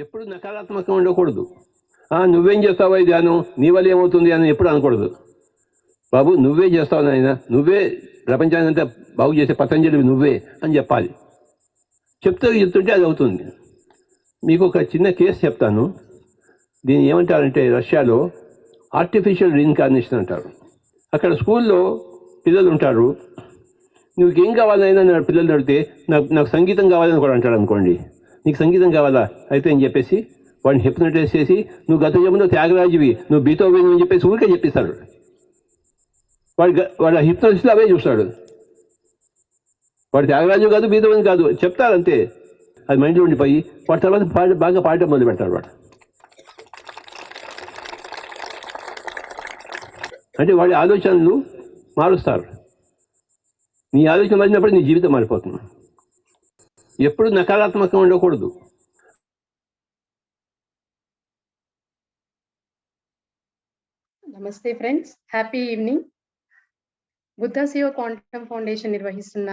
ఎప్పుడు నకారాత్మకంగా ఉండకూడదు. నువ్వేం చేస్తావా ధ్యానం, నీ వల్ల ఏమవుతుంది అని ఎప్పుడు అనకూడదు. బాబు నువ్వే చేస్తావు నాయన, నువ్వే ప్రపంచాన్ని అంతా బాగు చేసే పతంజలి నువ్వే అని చెప్పాలి. చెప్తుంటే అది అవుతుంది. మీకు ఒక చిన్న కేసు చెప్తాను. దీన్ని ఏమంటారంటే రష్యాలో ఆర్టిఫిషియల్ రీఇన్కార్నేషన్ అంటారు. అక్కడ స్కూల్లో పిల్లలు ఉంటారు. నువ్వుకేం కావాలైనా నా పిల్లలు అడిగితే నాకు సంగీతం కావాలని కూడా అంటాడు అనుకోండి. నీకు సంగీతం కావాలా అయితే అని చెప్పేసి వాడిని హిప్నటైజ్ చేసి నువ్వు గత జన్మలో త్యాగరాజువి, నువ్వు బీతోవెన్ అని చెప్పేసి ఊరికే చెప్పిస్తాడు. వాడు హిప్నోసిస్లో అవే చూస్తాడు. వాడు త్యాగరాజు కాదు, బీతోవెన్ కాదు చెప్తారంతే. అది మైండ్లో ఉండిపోయి వాడి తర్వాత బాగా పాడటం మొదలు పెడతాడు. వాడు అంటే వాడి ఆలోచనలు మారుస్తారు. నీ ఆలోచన మారినప్పుడు నీ జీవితం మారిపోతుంది. ఎప్పుడు నకారాత్మకంగా ఉండకూడదు. నమస్తే friends, happy evening. Buddha Shiva quantum foundation నిర్వహిస్తున్న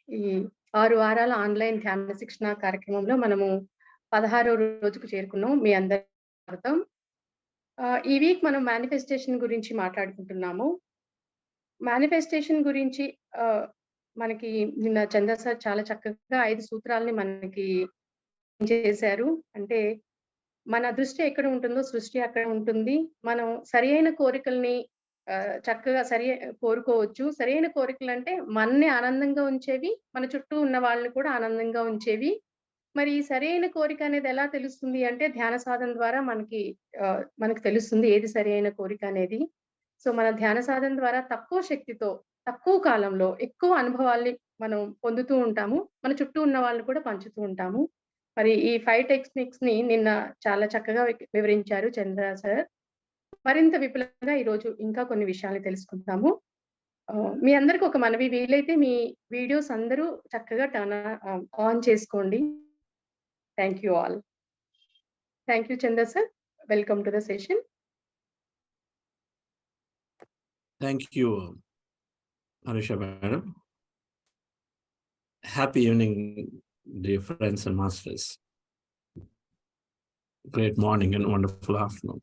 ఈ 6 వారాల ఆన్లైన్ ధ్యాన శిక్షణ కార్యక్రమంలో మనము 16వ రోజుకు చేరుకున్నాం. మీ అందరి స్వాగతం. ఈ వీక్ మనం మేనిఫెస్టేషన్ గురించి మాట్లాడుకుంటున్నాము. మేనిఫెస్టేషన్ గురించి మనకి నిన్న చంద్ర సార్ చాలా చక్కగా 5 సూత్రాలని మనకి చేశారు. అంటే మన దృష్టి ఎక్కడ ఉంటుందో సృష్టి అక్కడ ఉంటుంది. మనం సరి అయిన కోరికల్ని చక్కగా కోరుకోవచ్చు. సరైన కోరికలు అంటే మనని ఆనందంగా ఉంచేవి, మన చుట్టూ ఉన్న వాళ్ళని కూడా ఆనందంగా ఉంచేవి. మరి ఈ సరైన కోరిక అనేది ఎలా తెలుస్తుంది అంటే ధ్యాన సాధన ద్వారా మనకి తెలుస్తుంది ఏది సరైన కోరిక అనేది. సో మన ధ్యాన సాధన ద్వారా తక్కువ శక్తితో తక్కువ కాలంలో ఎక్కువ అనుభవాల్ని మనం పొందుతూ ఉంటాము. మన చుట్టూ ఉన్న వాళ్ళని కూడా పంచుతూ ఉంటాము. మరి ఈ 5 టెక్నిక్స్ ని నిన్న చాలా చక్కగా వివరించారు చంద్ర సార్. మరింత విపులంగా ఈరోజు ఇంకా కొన్ని విషయాలు తెలుసుకుందాము. మీ అందరికి ఒక మనవి, వీలైతే మీ వీడియోస్ అందరూ చక్కగా ఆన్ చేసుకోండి. Thank you all. Thank you Chandra sir. Welcome to the session. Thank you Anusha madam. Happy evening dear friends and masters. Great morning and wonderful afternoon.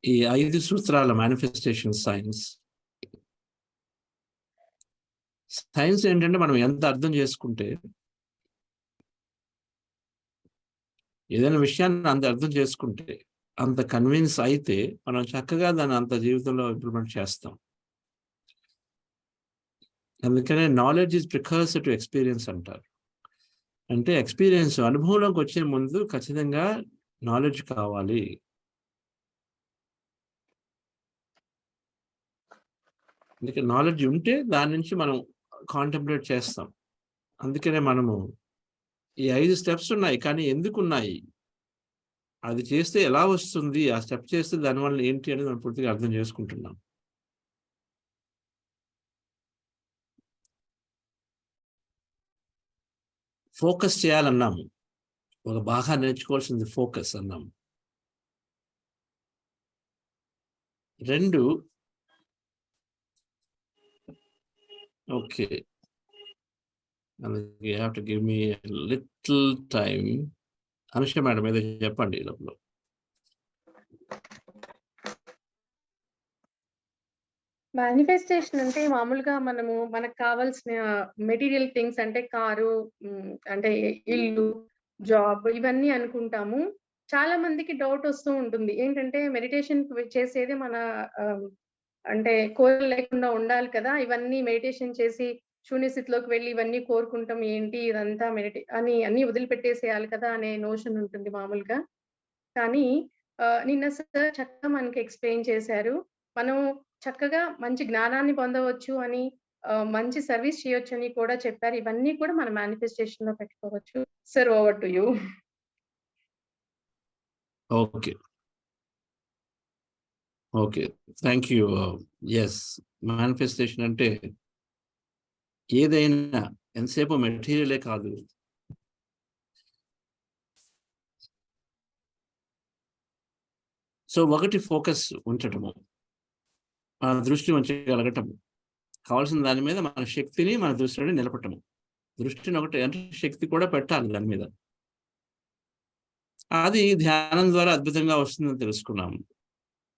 ఈ 5 సూత్రాల మేనిఫెస్టేషన్ సైన్స్ ఏంటంటే మనం ఎంత అర్థం చేసుకుంటే, ఏదైనా విషయాన్ని అంత అర్థం చేసుకుంటే, అంత కన్విన్స్ అయితే మనం చక్కగా దాన్ని అంత జీవితంలో ఇంప్లిమెంట్ చేస్తాం. అందుకనే knowledge is precursor to experience అంటారు. అంటే ఎక్స్పీరియన్స్ అనుభవంలోకి వచ్చే ముందు ఖచ్చితంగా నాలెడ్జ్ కావాలి. అందుకే నాలెడ్జ్ ఉంటే దాని నుంచి మనం కాంటెంప్లేట్ చేస్తాం. అందుకనే మనము ఈ 5 స్టెప్స్ ఉన్నాయి, కానీ ఎందుకు ఉన్నాయి, అది చేస్తే ఎలా వస్తుంది, ఆ స్టెప్ చేస్తే దానివల్ల ఏంటి అనేది మనం పూర్తిగా అర్థం చేసుకుంటున్నాం. ఫోకస్ చేయాలన్నాము. ఒక బాగా నేర్చుకోవాల్సింది ఫోకస్ అన్నాము. 2 okay, you have to give me a little time. Anusha madam ఏదో చెప్పండి లోపల. మేనిఫెస్టేషన్ అంటే మామూలుగా మనకు కావాల్సిన మెటీరియల్ థింగ్స్ అంటే కారు, అంటే ఇల్లు, జాబ్ ఇవన్నీ అనుకుంటాము. చాలా మందికి డౌట్ వస్తూ ఉంటుంది. ఏంటంటే మెడిటేషన్ చేసేదే మన ఆహ్, అంటే కోరికలు లేకుండా ఉండాలి కదా! ఇవన్నీ మెడిటేషన్ చేసి శూన్య స్థితిలోకి వెళ్లి ఇవన్నీ కోరుకుంటాం ఏంటి ఇదంతా అని అన్నీ వదిలిపెట్టేసేయాలి కదా! అనే నోషన్ ఉంటుంది మామూలుగా. కానీ నిన్న సార్ చక్కగా మనకి ఎక్స్‌ప్లెయిన్ చేశారు. మనం చక్కగా మంచి జ్ఞానాన్ని పొందవచ్చు అని, మంచి సర్వీస్ చేయొచ్చని కూడా చెప్పారు. ఇవన్నీ కూడా మన మేనిఫెస్టేషన్‌లో పెట్టుకోవచ్చు. Sir over to you. Okay. Okay. Thank you. Yes. Manifestation అంటే ఏదైనా ఎంతసేపు మెటీరియలే కాదు. సో, ఒకటి ఫోకస్ ఉంచటము. మన దృష్టి ఉంచగలగటము. కావాల్సిన దాని మీద మన శక్తిని, మన దృష్టిని నిలపటము. దృష్టిని ఒకటి అంటే శక్తి కూడా పెట్టాలి దాని మీద. అది ధ్యానం ద్వారా అద్భుతంగా వస్తుందని తెలుసుకున్నాము.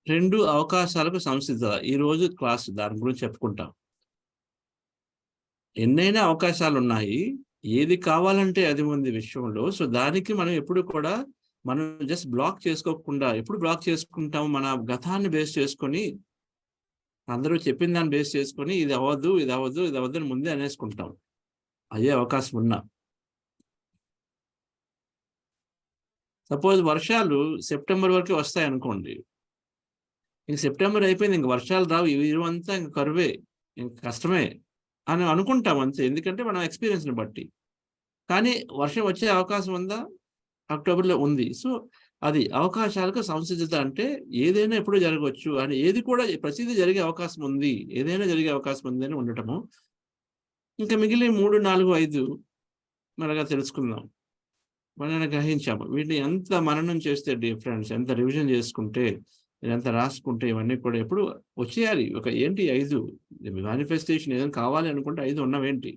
2 అవకాశాలకు సంసిద్ధత. ఈరోజు క్లాస్ దాని గురించి చెప్పుకుంటాం. ఎన్నైనా అవకాశాలున్నాయి. ఏది కావాలంటే అది ఉంది విశ్వంలో. సో, దానికి మనం ఎప్పుడు కూడా మనం జస్ట్ బ్లాక్ చేసుకోకుండా ఎప్పుడు బ్లాక్ చేసుకుంటాం? మన గతాన్ని బేస్ చేసుకొని, అందరూ చెప్పిన దాన్ని బేస్ చేసుకొని ఇది అవ్వద్దు, ఇది అవ్వద్దు, ఇది అవ్వద్దు అని ముందే అనేసుకుంటాం. అయ్యే అవకాశం ఉన్నా. సపోజ్ వర్షాలు సెప్టెంబర్ వరకే వస్తాయనుకోండి. ఇంక సెప్టెంబర్ అయిపోయింది. ఇంక వర్షాలు రావు. ఈ ఇయర్ అంతా ఇంక కరువే. ఇంక కష్టమే అని అనుకుంటాం అంతే. ఎందుకంటే మన ఎక్స్‌పీరియన్స్‌ని బట్టి. కానీ వర్షం వచ్చే అవకాశం ఉందా? అక్టోబర్‌లో ఉంది. సో, అది అవకాశాలకు సంసిద్ధత అంటే ఏదైనా ఎప్పుడు జరగవచ్చు అని ఏది కూడా ప్రతీదీ జరిగే అవకాశం ఉంది. ఏదైనా జరిగే అవకాశం ఉంది అని ఉండటము. ఇంకా మిగిలిన 3, 4, 5 మెల్లగా తెలుసుకుందాం. మనల్ని గ్రహించాము. వీటిని ఎంత మననం చేస్తే ఫ్రెండ్స్ ఎంత రివిజన్ చేసుకుంటే, ఎంత రాసుకుంటే ఇవన్నీ కూడా ఎప్పుడు వచ్చేయాలి. ఒక ఏంటి 5 మేనిఫెస్టేషన్ ఏదైనా కావాలి అనుకుంటే 5 ఉన్నవేంటి?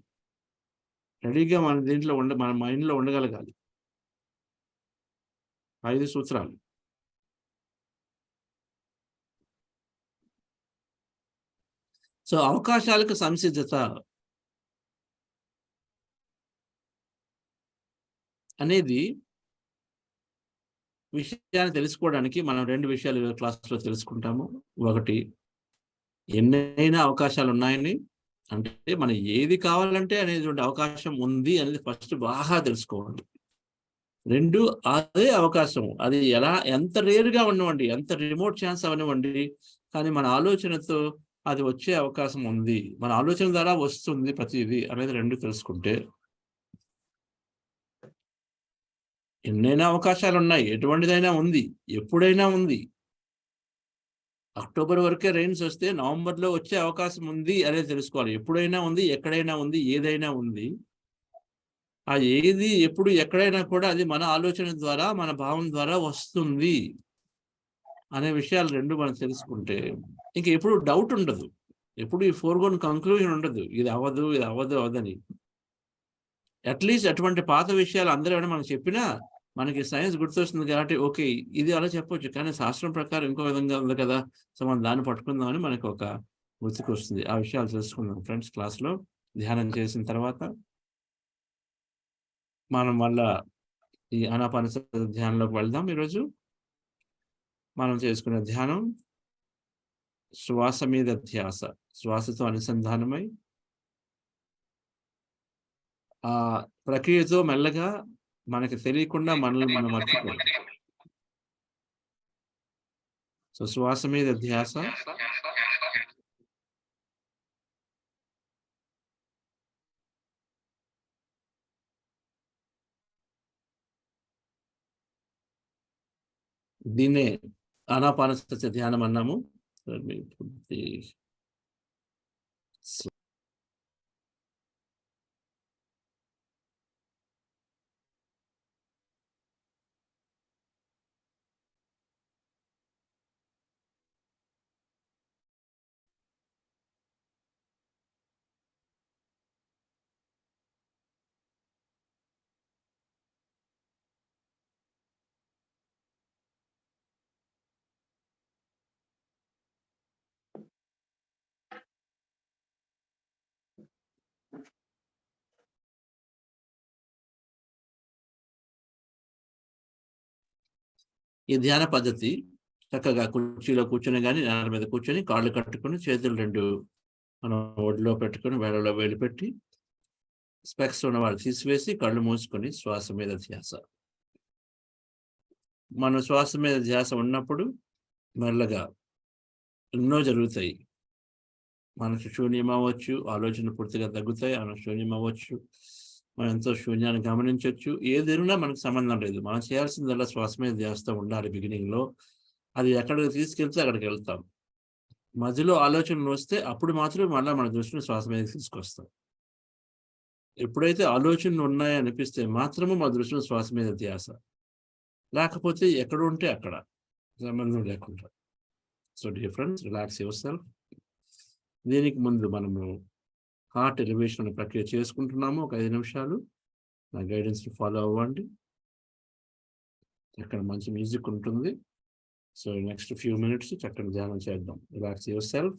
రెడీగా మన దీంట్లో మన మైండ్‌లో ఉండగలగాలి. 5 సూత్రాలు. సో, అవకాశాలకు సంసిద్ధత అనేది విషయాన్ని తెలుసుకోవడానికి మనం 2 విషయాలు ఈరోజు క్లాస్‌లో తెలుసుకుంటాము. ఒకటి ఎన్నైనా అవకాశాలున్నాయని, అంటే మనం ఏది కావాలంటే అనేటువంటి అవకాశం ఉంది అనేది ఫస్ట్ బాగా తెలుసుకోవాలి. 2 అదే అవకాశం. అది ఎంత రేర్‌గా ఉండనివ్వండి, ఎంత రిమోట్ ఛాన్స్ అవ్వనివ్వండి, కానీ మన ఆలోచనతో అది వచ్చే అవకాశం ఉంది. మన ఆలోచన ద్వారా వస్తుంది ప్రతీదీ అనేది 2 తెలుసుకుంటే ఎన్నైనా అవకాశాలున్నాయి. ఎటువంటిదైనా ఉంది. ఎప్పుడైనా ఉంది. అక్టోబర్ వరకే రెయిన్స్ వస్తే నవంబర్‌లో వచ్చే అవకాశం ఉంది అనేది తెలుసుకోవాలి. ఎప్పుడైనా ఉంది, ఎక్కడైనా ఉంది, ఏదైనా ఉంది. ఆ ఏది, ఎప్పుడు, ఎక్కడైనా కూడా అది మన ఆలోచన ద్వారా, మన భావం ద్వారా వస్తుంది అనే విషయాలు 2 మనం తెలుసుకుంటే, ఇంక ఎప్పుడు డౌట్ ఉండదు. ఎప్పుడు ఈ ఫోర్‌గోన్ కంక్లూజన్ ఉండదు. ఇది అవ్వదు, ఇది అవ్వదు, అవ్వదని. అట్‌లీస్ట్ అటువంటి పాత విషయాలు అందరూ ఏమైనా మనకు చెప్పినా, మనకి సైన్స్ గుర్తొస్తుంది కాబట్టి, ఓకే. ఇది అలా చెప్పొచ్చు. కానీ శాస్త్రం ప్రకారం ఇంకో విధంగా ఉంది కదా! సో, మనం దాన్ని పట్టుకుందామని మనకు ఒక గుర్తుకొస్తుంది. ఆ విషయాలు తెలుసుకుందాం ఫ్రెండ్స్ క్లాస్‌లో. ధ్యానం చేసిన తర్వాత, మనం మళ్ళా ఈ ఆనాపానసతి ధ్యానంలోకి వెళ్దాం ఈరోజు. మనం చేసుకునే ధ్యానం శ్వాస మీద ధ్యాస. శ్వాసతో అనుసంధానమై, ఆ ప్రక్రియతో మెల్లగా మనకి తెలియకుండా మనల్ని మనం మర్చిపోవడం. సో, శ్వాస మీద ధ్యాస. దీన్నే ఆనాపానసతి ధ్యానం అన్నాము. Let me put the ఈ ధ్యాన పద్ధతి చక్కగా కుర్చీలో కూర్చొని కానీ నేల మీద కూర్చొని కాళ్ళు కట్టుకొని చేతులు 2 మనం ఒడిలో పెట్టుకొని వేళలో వేలు పెట్టి స్పెక్స్ ఉన్నవాళ్ళు తీసివేసి కళ్ళు మూసుకొని శ్వాస మీద ధ్యాస. మన శ్వాస మీద ధ్యాస ఉన్నప్పుడు మెల్లగా ఎన్నో జరుగుతాయి. మనసు శూన్యం అవ్వచ్చు, ఆలోచన పూర్తిగా తగ్గుతాయి, శూన్యం అవ్వచ్చు, మనం ఎంతో శూన్యాన్ని గమనించవచ్చు. ఏదైనా మనకు సంబంధం లేదు. మనం చేయాల్సిందల్లా శ్వాస మీద ధ్యాసతో ఉండాలి బిగినింగ్లో. అది ఎక్కడికి తీసుకెళ్తే అక్కడికి వెళ్తాం. మధ్యలో ఆలోచనలు వస్తే అప్పుడు మాత్రమే మళ్ళీ మన దృష్టిని శ్వాస మీద తీసుకొస్తాం. ఎప్పుడైతే ఆలోచనలు ఉన్నాయని అనిపిస్తే మాత్రమే మా దృష్టిని శ్వాస మీద ధ్యాస, లేకపోతే ఎక్కడ ఉంటే అక్కడ సంబంధం లేకుండా. So dear friends, relax your self. దీనికి ముందు మనము హార్ట్ ఎలివేషన్ అనే ప్రక్రియ చేసుకుంటున్నాము. ఒక 5 నిమిషాలు నా గైడెన్స్ని ఫాలో అవ్వండి. అక్కడ మంచి మ్యూజిక్ ఉంటుంది. సో నెక్స్ట్ ఫ్యూ మినిట్స్ చక్కని ధ్యానం చేద్దాం. Relax your self.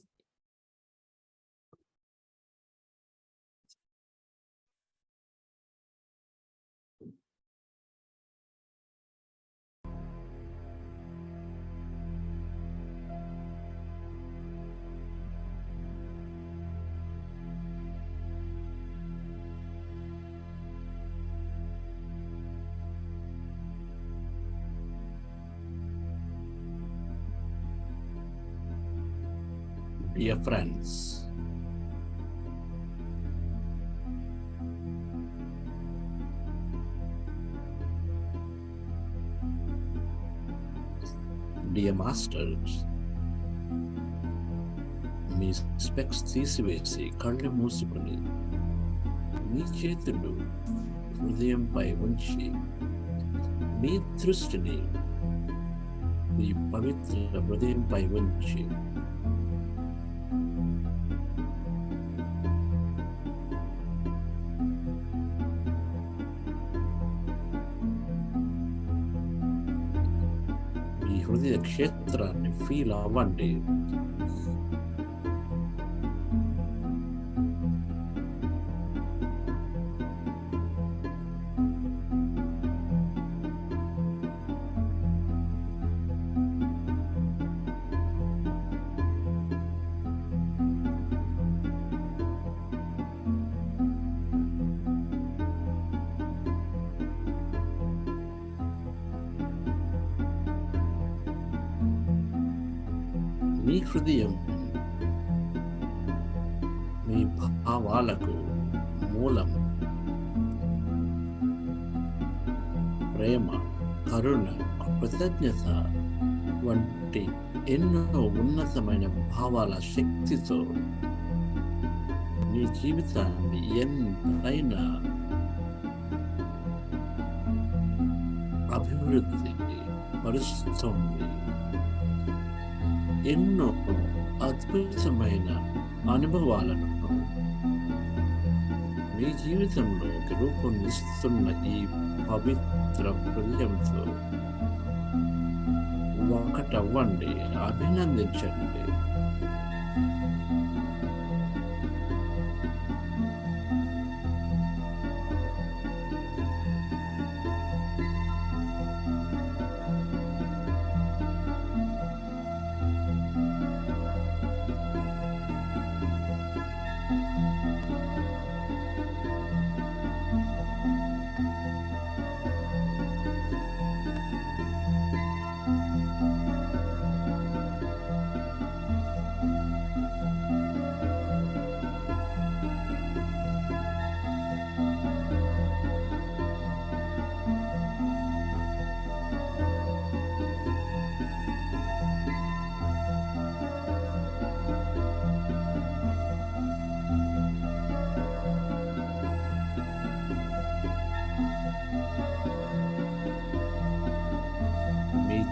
Dear friends, dear masters, me specs తీసివేసి కళ్ళు మూసుకొని మీ చేతులు హృదయంపై ఉంచి మీ దృష్టిని మీ పవిత్ర హృదయంపై ఉంచి హృదయ క్షేత్రాన్ని ఫీల్ అవ్వండి. మీ హృదయం మీ భావాలకు మూలం. ప్రేమ, కరుణ, కృతజ్ఞత వంటి ఎన్నో ఉన్నతమైన భావాల శక్తితో మీ జీవితాన్ని ఎంతైనా అభివృద్ధి పరుస్తుంది. ఎన్నో అద్భుతమైన అనుభవాలను మీ జీవితంలోకి రూపొందిస్తున్న ఈ పవిత్ర హృదయంతో ఒకటవ్వండి, అభినందించండి.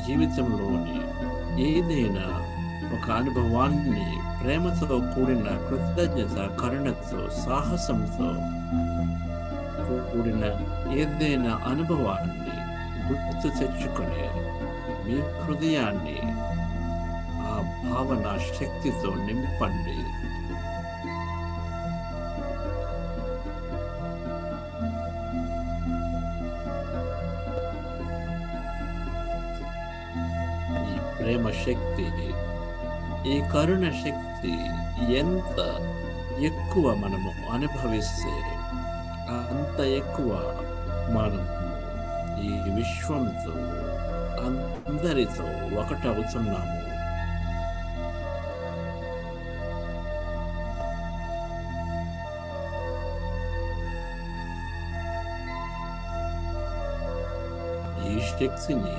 జీవితంలోని ఏదైనా ఒక అనుభవాన్ని ప్రేమతో కూడిన కృతజ్ఞత, కరుణతో, సాహసంతో కూడిన ఏదైనా అనుభవాన్ని గుర్తు తెచ్చుకొని మీ హృదయాన్ని ఆ భావన శక్తితో నింపండి. ప్రేమ శక్తి, ఈ కరుణ శక్తి ఎంత ఎక్కువ మనము అనుభవిస్తే అంత ఎక్కువ మనం ఈ విశ్వంతో అందరితో ఒకటవుతున్నాము. ఈ శక్తిని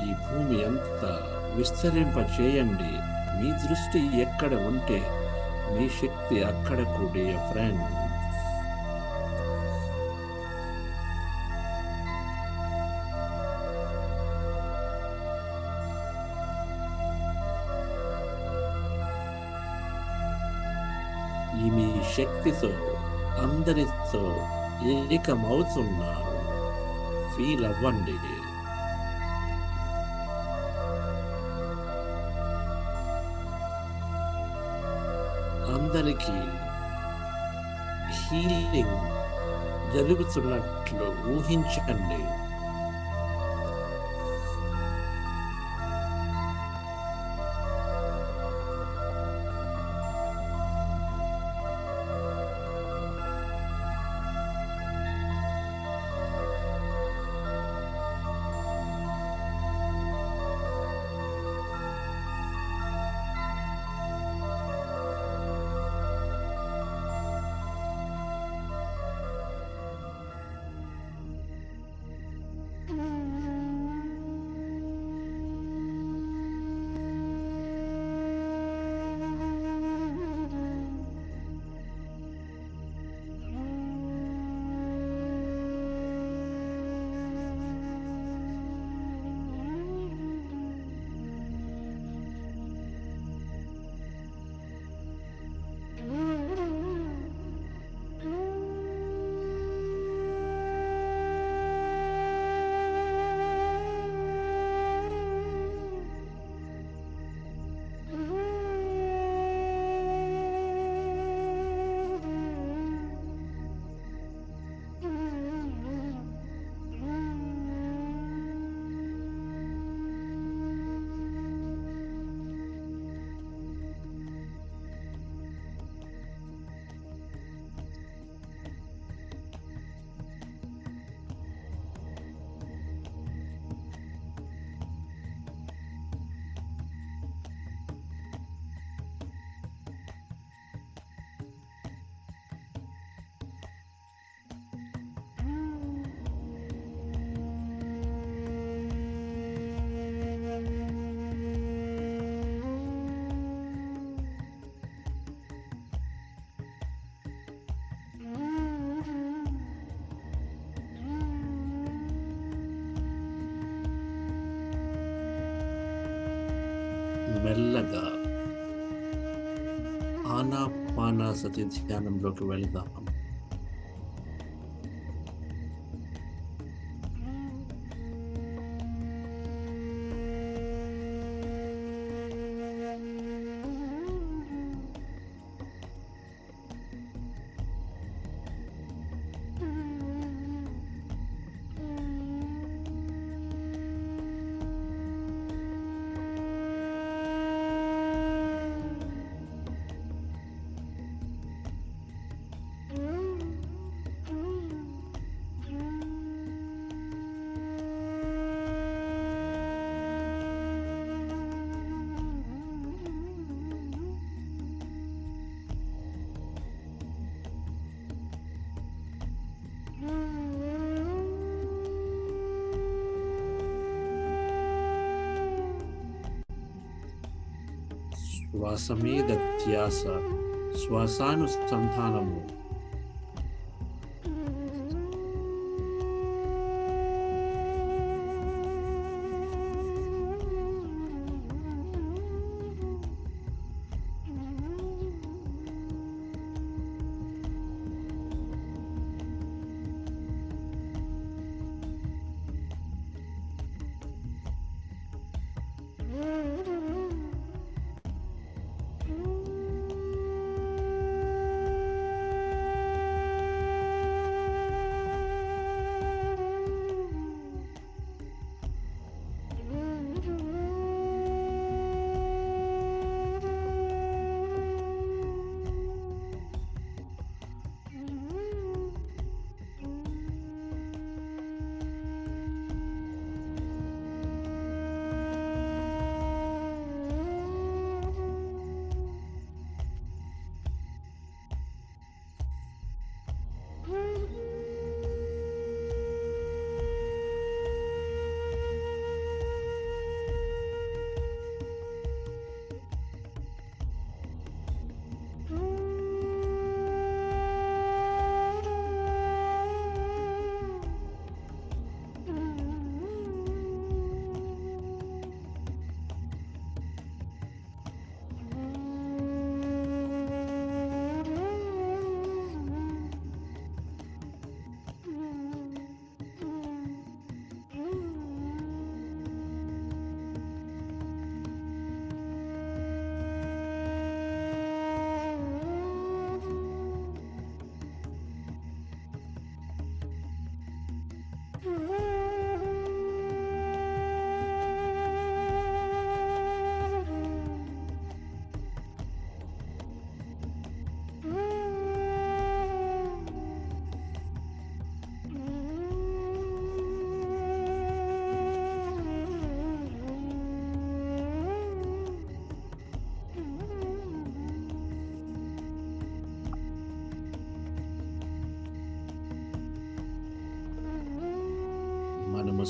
ఈ భూమి అంతా విస్తరింప చేయండి. మీ దృష్టి ఎక్కడ ఉంటే మీ శక్తి అక్కడ కూడే ఫ్రెండ్. ఈ మీ శక్తితో అందరితో ఏకమవుతున్నారు. ఫీల్ అవ్వండి. అందరికీ హీలింగ్ జరుగుతున్నట్లు ఊహించండి. మెల్లగా ఆనాపానసతి ధ్యానంలోకి వెళదాం. శ్వాస మీద ధ్యాస, శ్వాసానుసంధానము.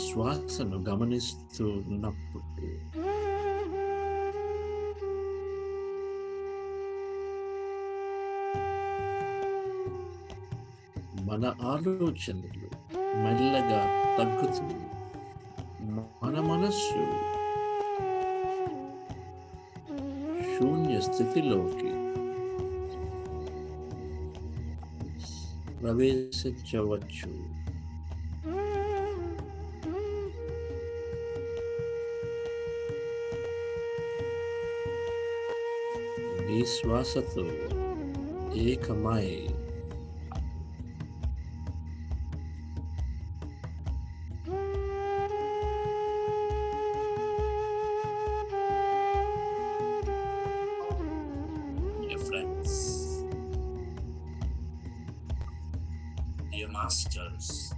శ్వాసను గమనిస్తూ ఉన్నప్పుడు మన ఆలోచనలు మెల్లగా తగ్గుతూ మన మనస్సు శూన్య స్థితిలోకి ప్రవేశించవచ్చు. ఈ శ్వాసతో ఏకమై dear friends, dear masters,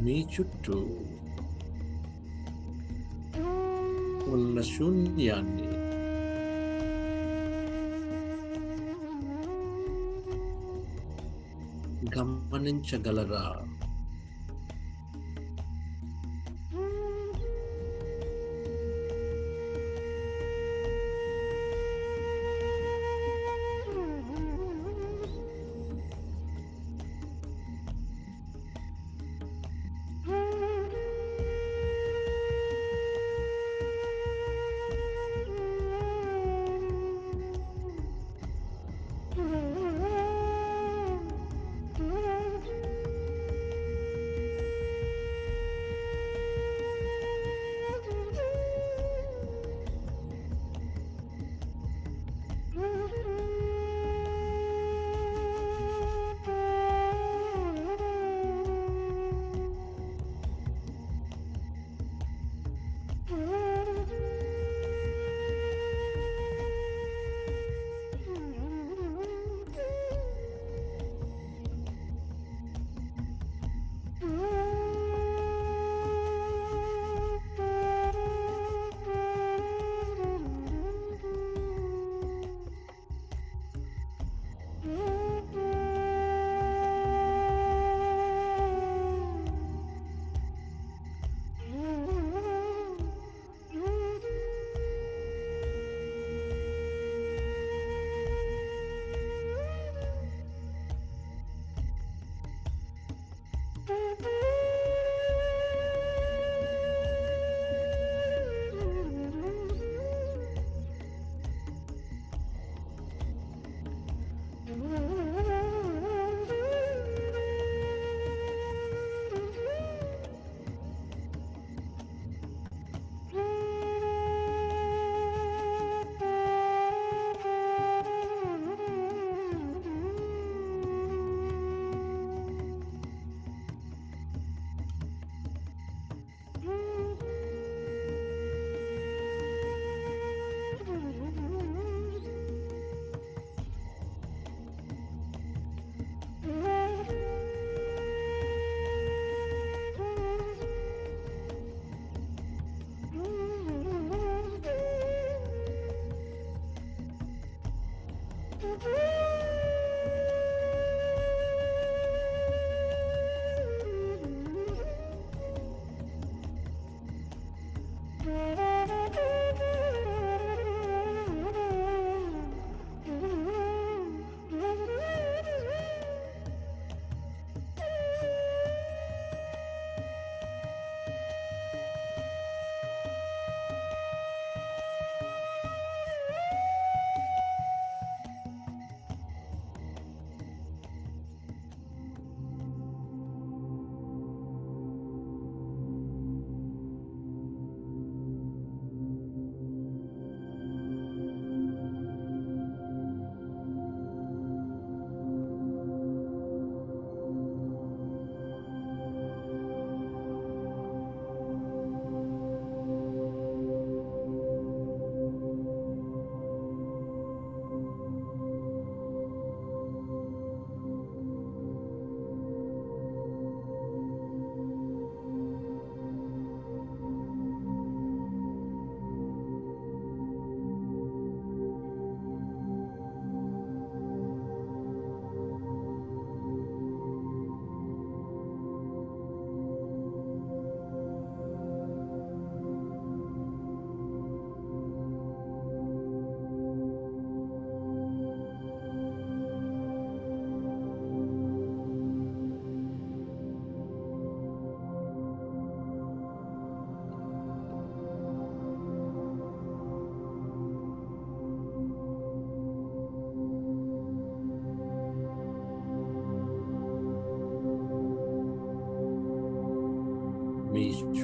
మీ చుట్టూ ఉన్న శూన్యాన్ని గమనించగలరా?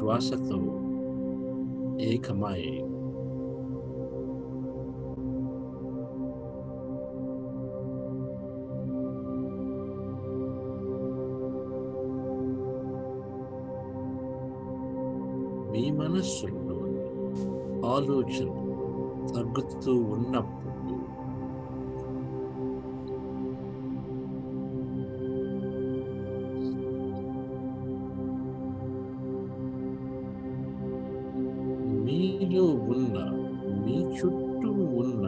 శ్వాసతో ఏకమై మీ మనస్సులో ఆలోచన తగ్గుతూ ఉన్నప్పుడు మీలో ఉన్న, మీ చుట్టూ ఉన్న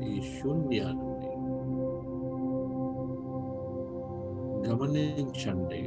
ఈ శూన్యాన్ని గమనించండి.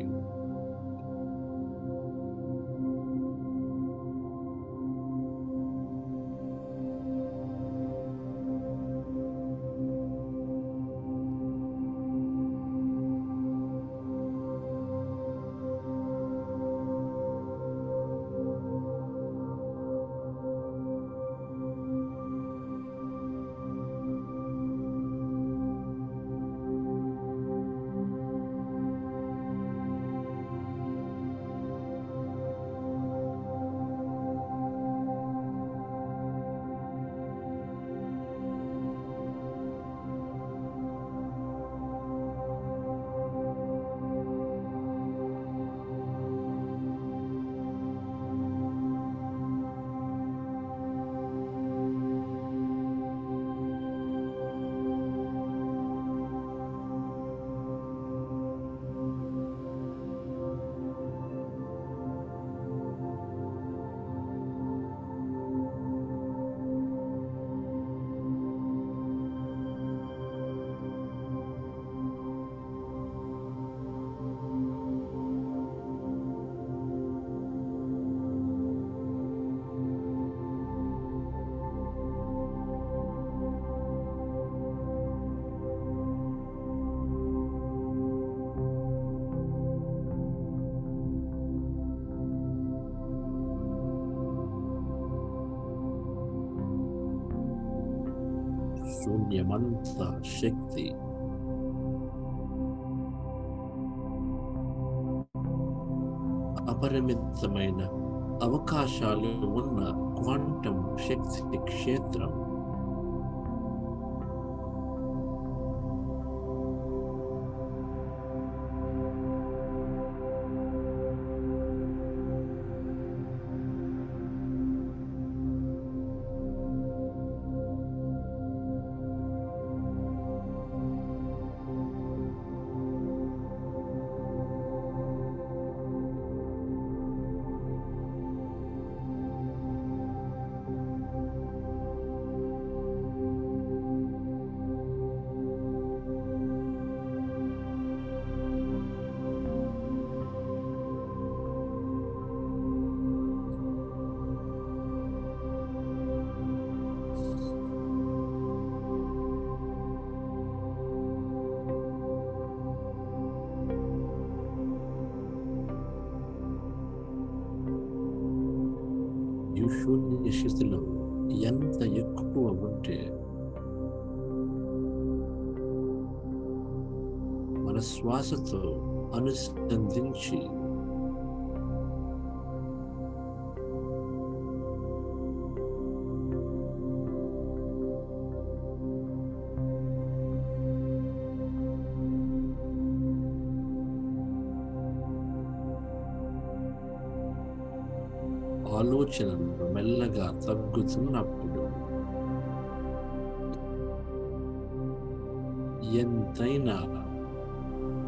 శూన్యమంత శక్తి అపరిమితమైన అవకాశాలు ఉన్న క్వాంటం శక్తి క్షేత్రం ఈ శూన్య స్థితిలో ఎంత ఎక్కువ ఉంటే మన శ్వాసతో అనుసంధించి ఆలోచనలు మెల్లగా తగ్గుతున్నప్పుడు ఎంతైనా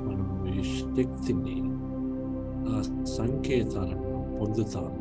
మనం ఈ శక్తిని, ఆ సంకేతాలను పొందుతాం.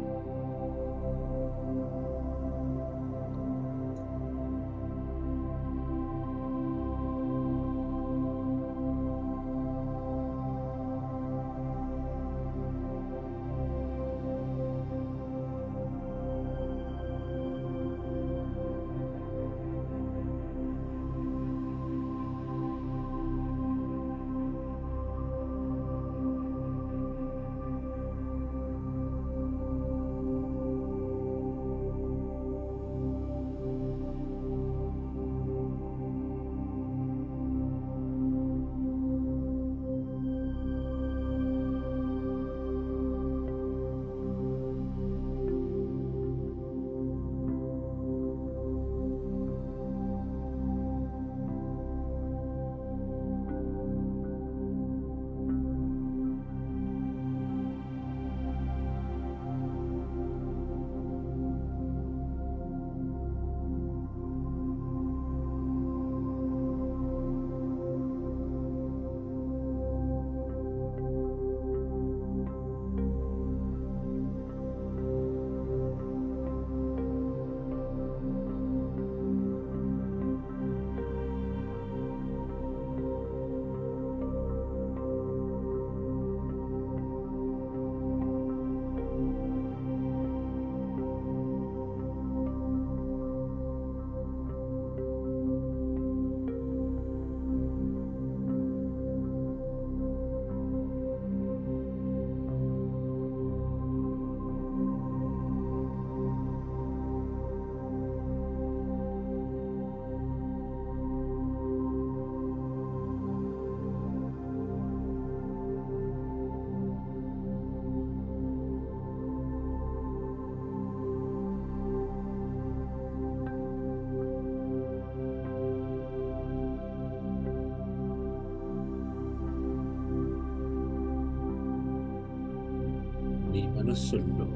మనస్సుల్లో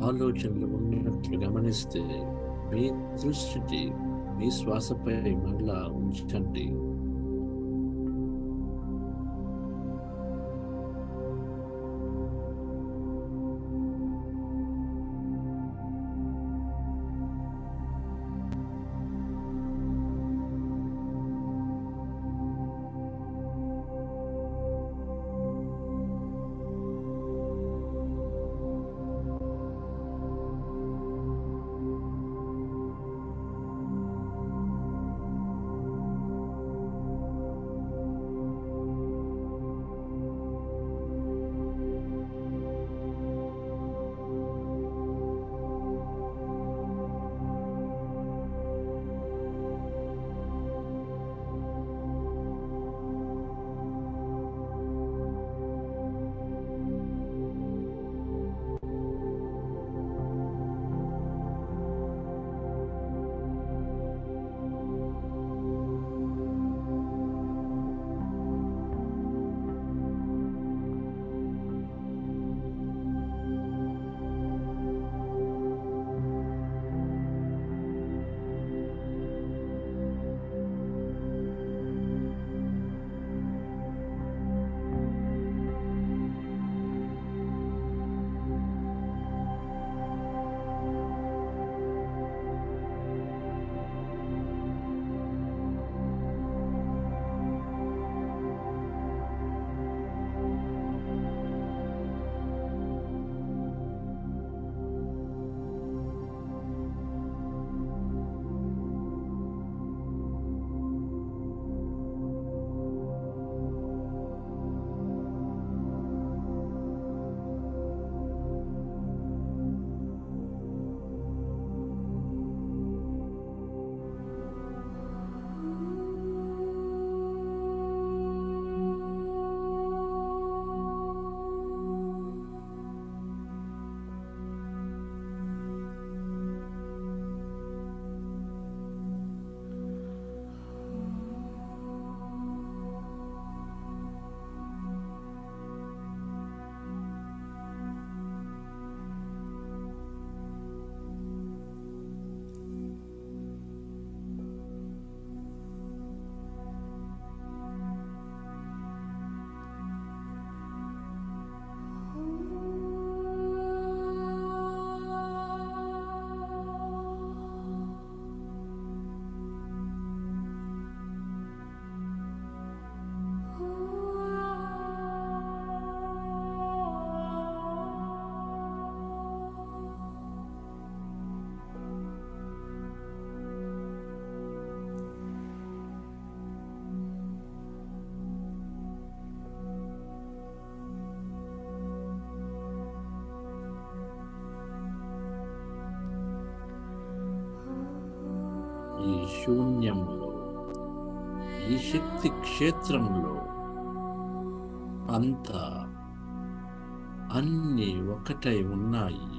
ఆలోచనలు ఉన్నట్లు గమనిస్తే మీ దృష్టి మీ శ్వాసపై మరలా ఉంచండి. ఈ శూన్యంలో, ఈ శక్తి క్షేత్రంలో అంతా అన్నీ ఒకటై ఉన్నాయి.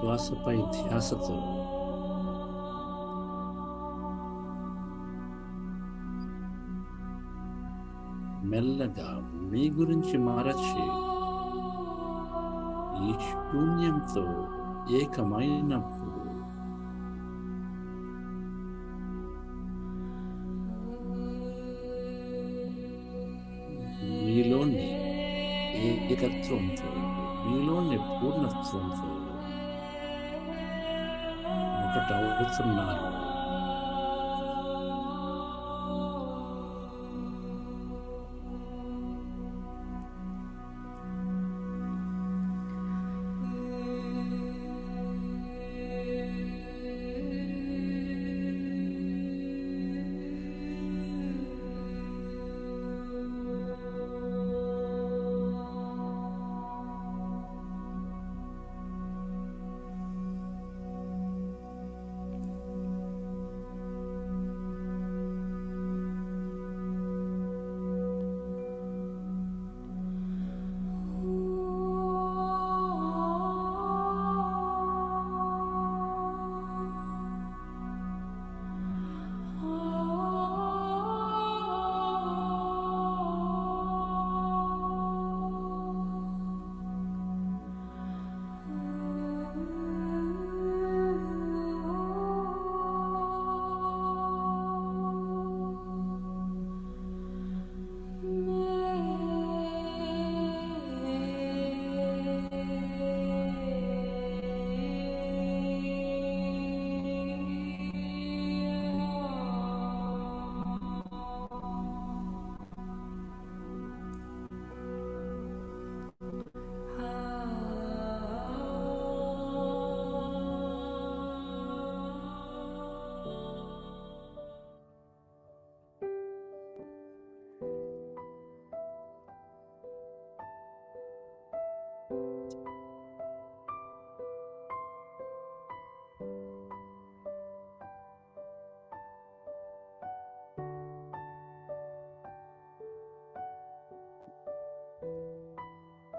శ్వాసపై ధ్యాసతో మెల్లగా మీ గురించి మరచి ఈ శూన్యంతో ఏకమైనప్పుడు మీలోని ఏకత్వంతో, మీలోని పూర్ణత్వంతో ఒకటవుతున్నారు.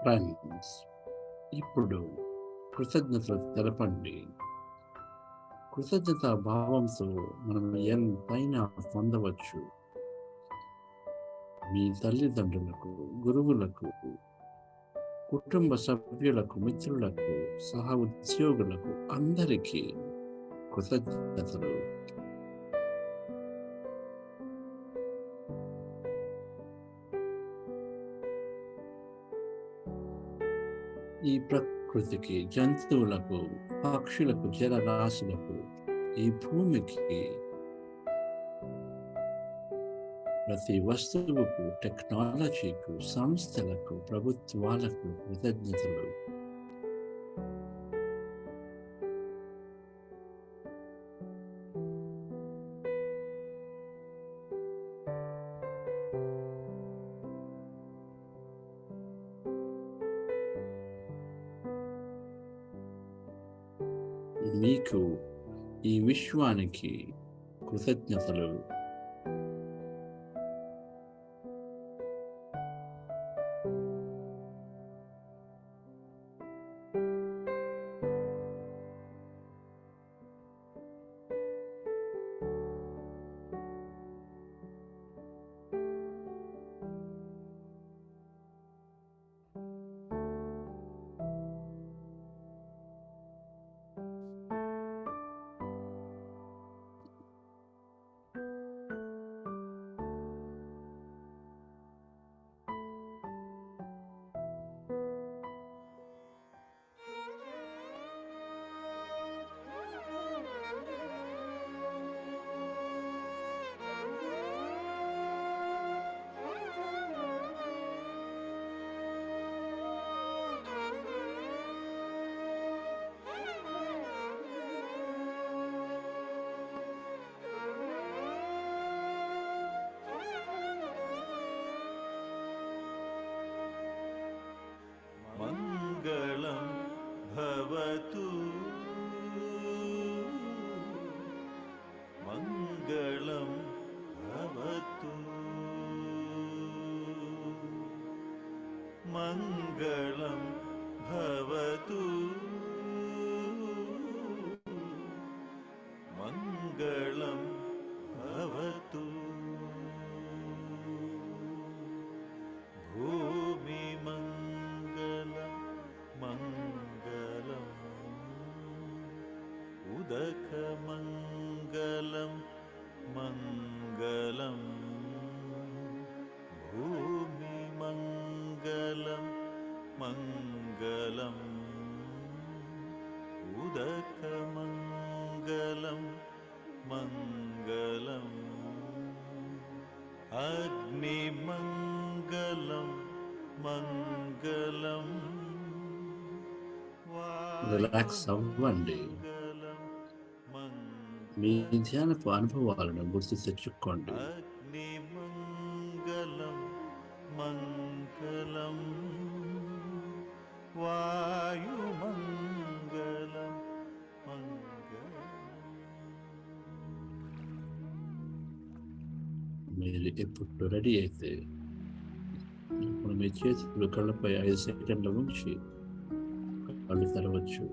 ఫ్రెండ్స్, ఇప్పుడు కృతజ్ఞతలు తెలపండి. కృతజ్ఞతా భావంతో మనం ఎంతైనా పొందవచ్చు. మీ తల్లిదండ్రులకు, గురువులకు, కుటుంబ సభ్యులకు, మిత్రులకు, సహ ఉద్యోగులకు అందరికీ కృతజ్ఞతలు. ఈ ప్రకృతికి, జంతువులకు, పక్షులకు, జలరాశులకు, ఈ భూమికి, ప్రతి వస్తువుకు, టెక్నాలజీకు, సంస్థలకు, ప్రభుత్వాలకు కృతజ్ఞతలు. మీకు, ఈ విశ్వానికి కృతజ్ఞతలు. మంగళం భవతు, మంగళం భవతు, మంగళం భవతు, मङ्गलं भवतु भूमिमङ्गलं मङ्गलम् उदकमङ्गलं मङ्गलम् भूमिमङ्गलं मङ्गलम् उदकमङ्गलं मङ्गलम् अग्निमङ्गलं मङ्गलम् రిలాక్స్ అవ్వండి. మీ ధ్యానపు అనుభవాలను గుర్తు తెచ్చుకోండి. अग्निमङ्गलं मङ्गलं वायुमङ्गलं मङ्गलम् మీరు ఎప్పుడు రెడీ అయితే ఇప్పుడు మీ చేతులు కళ్ళపై 5 సెకండ్ల ఉంచి కళ్ళు తెరవచ్చు.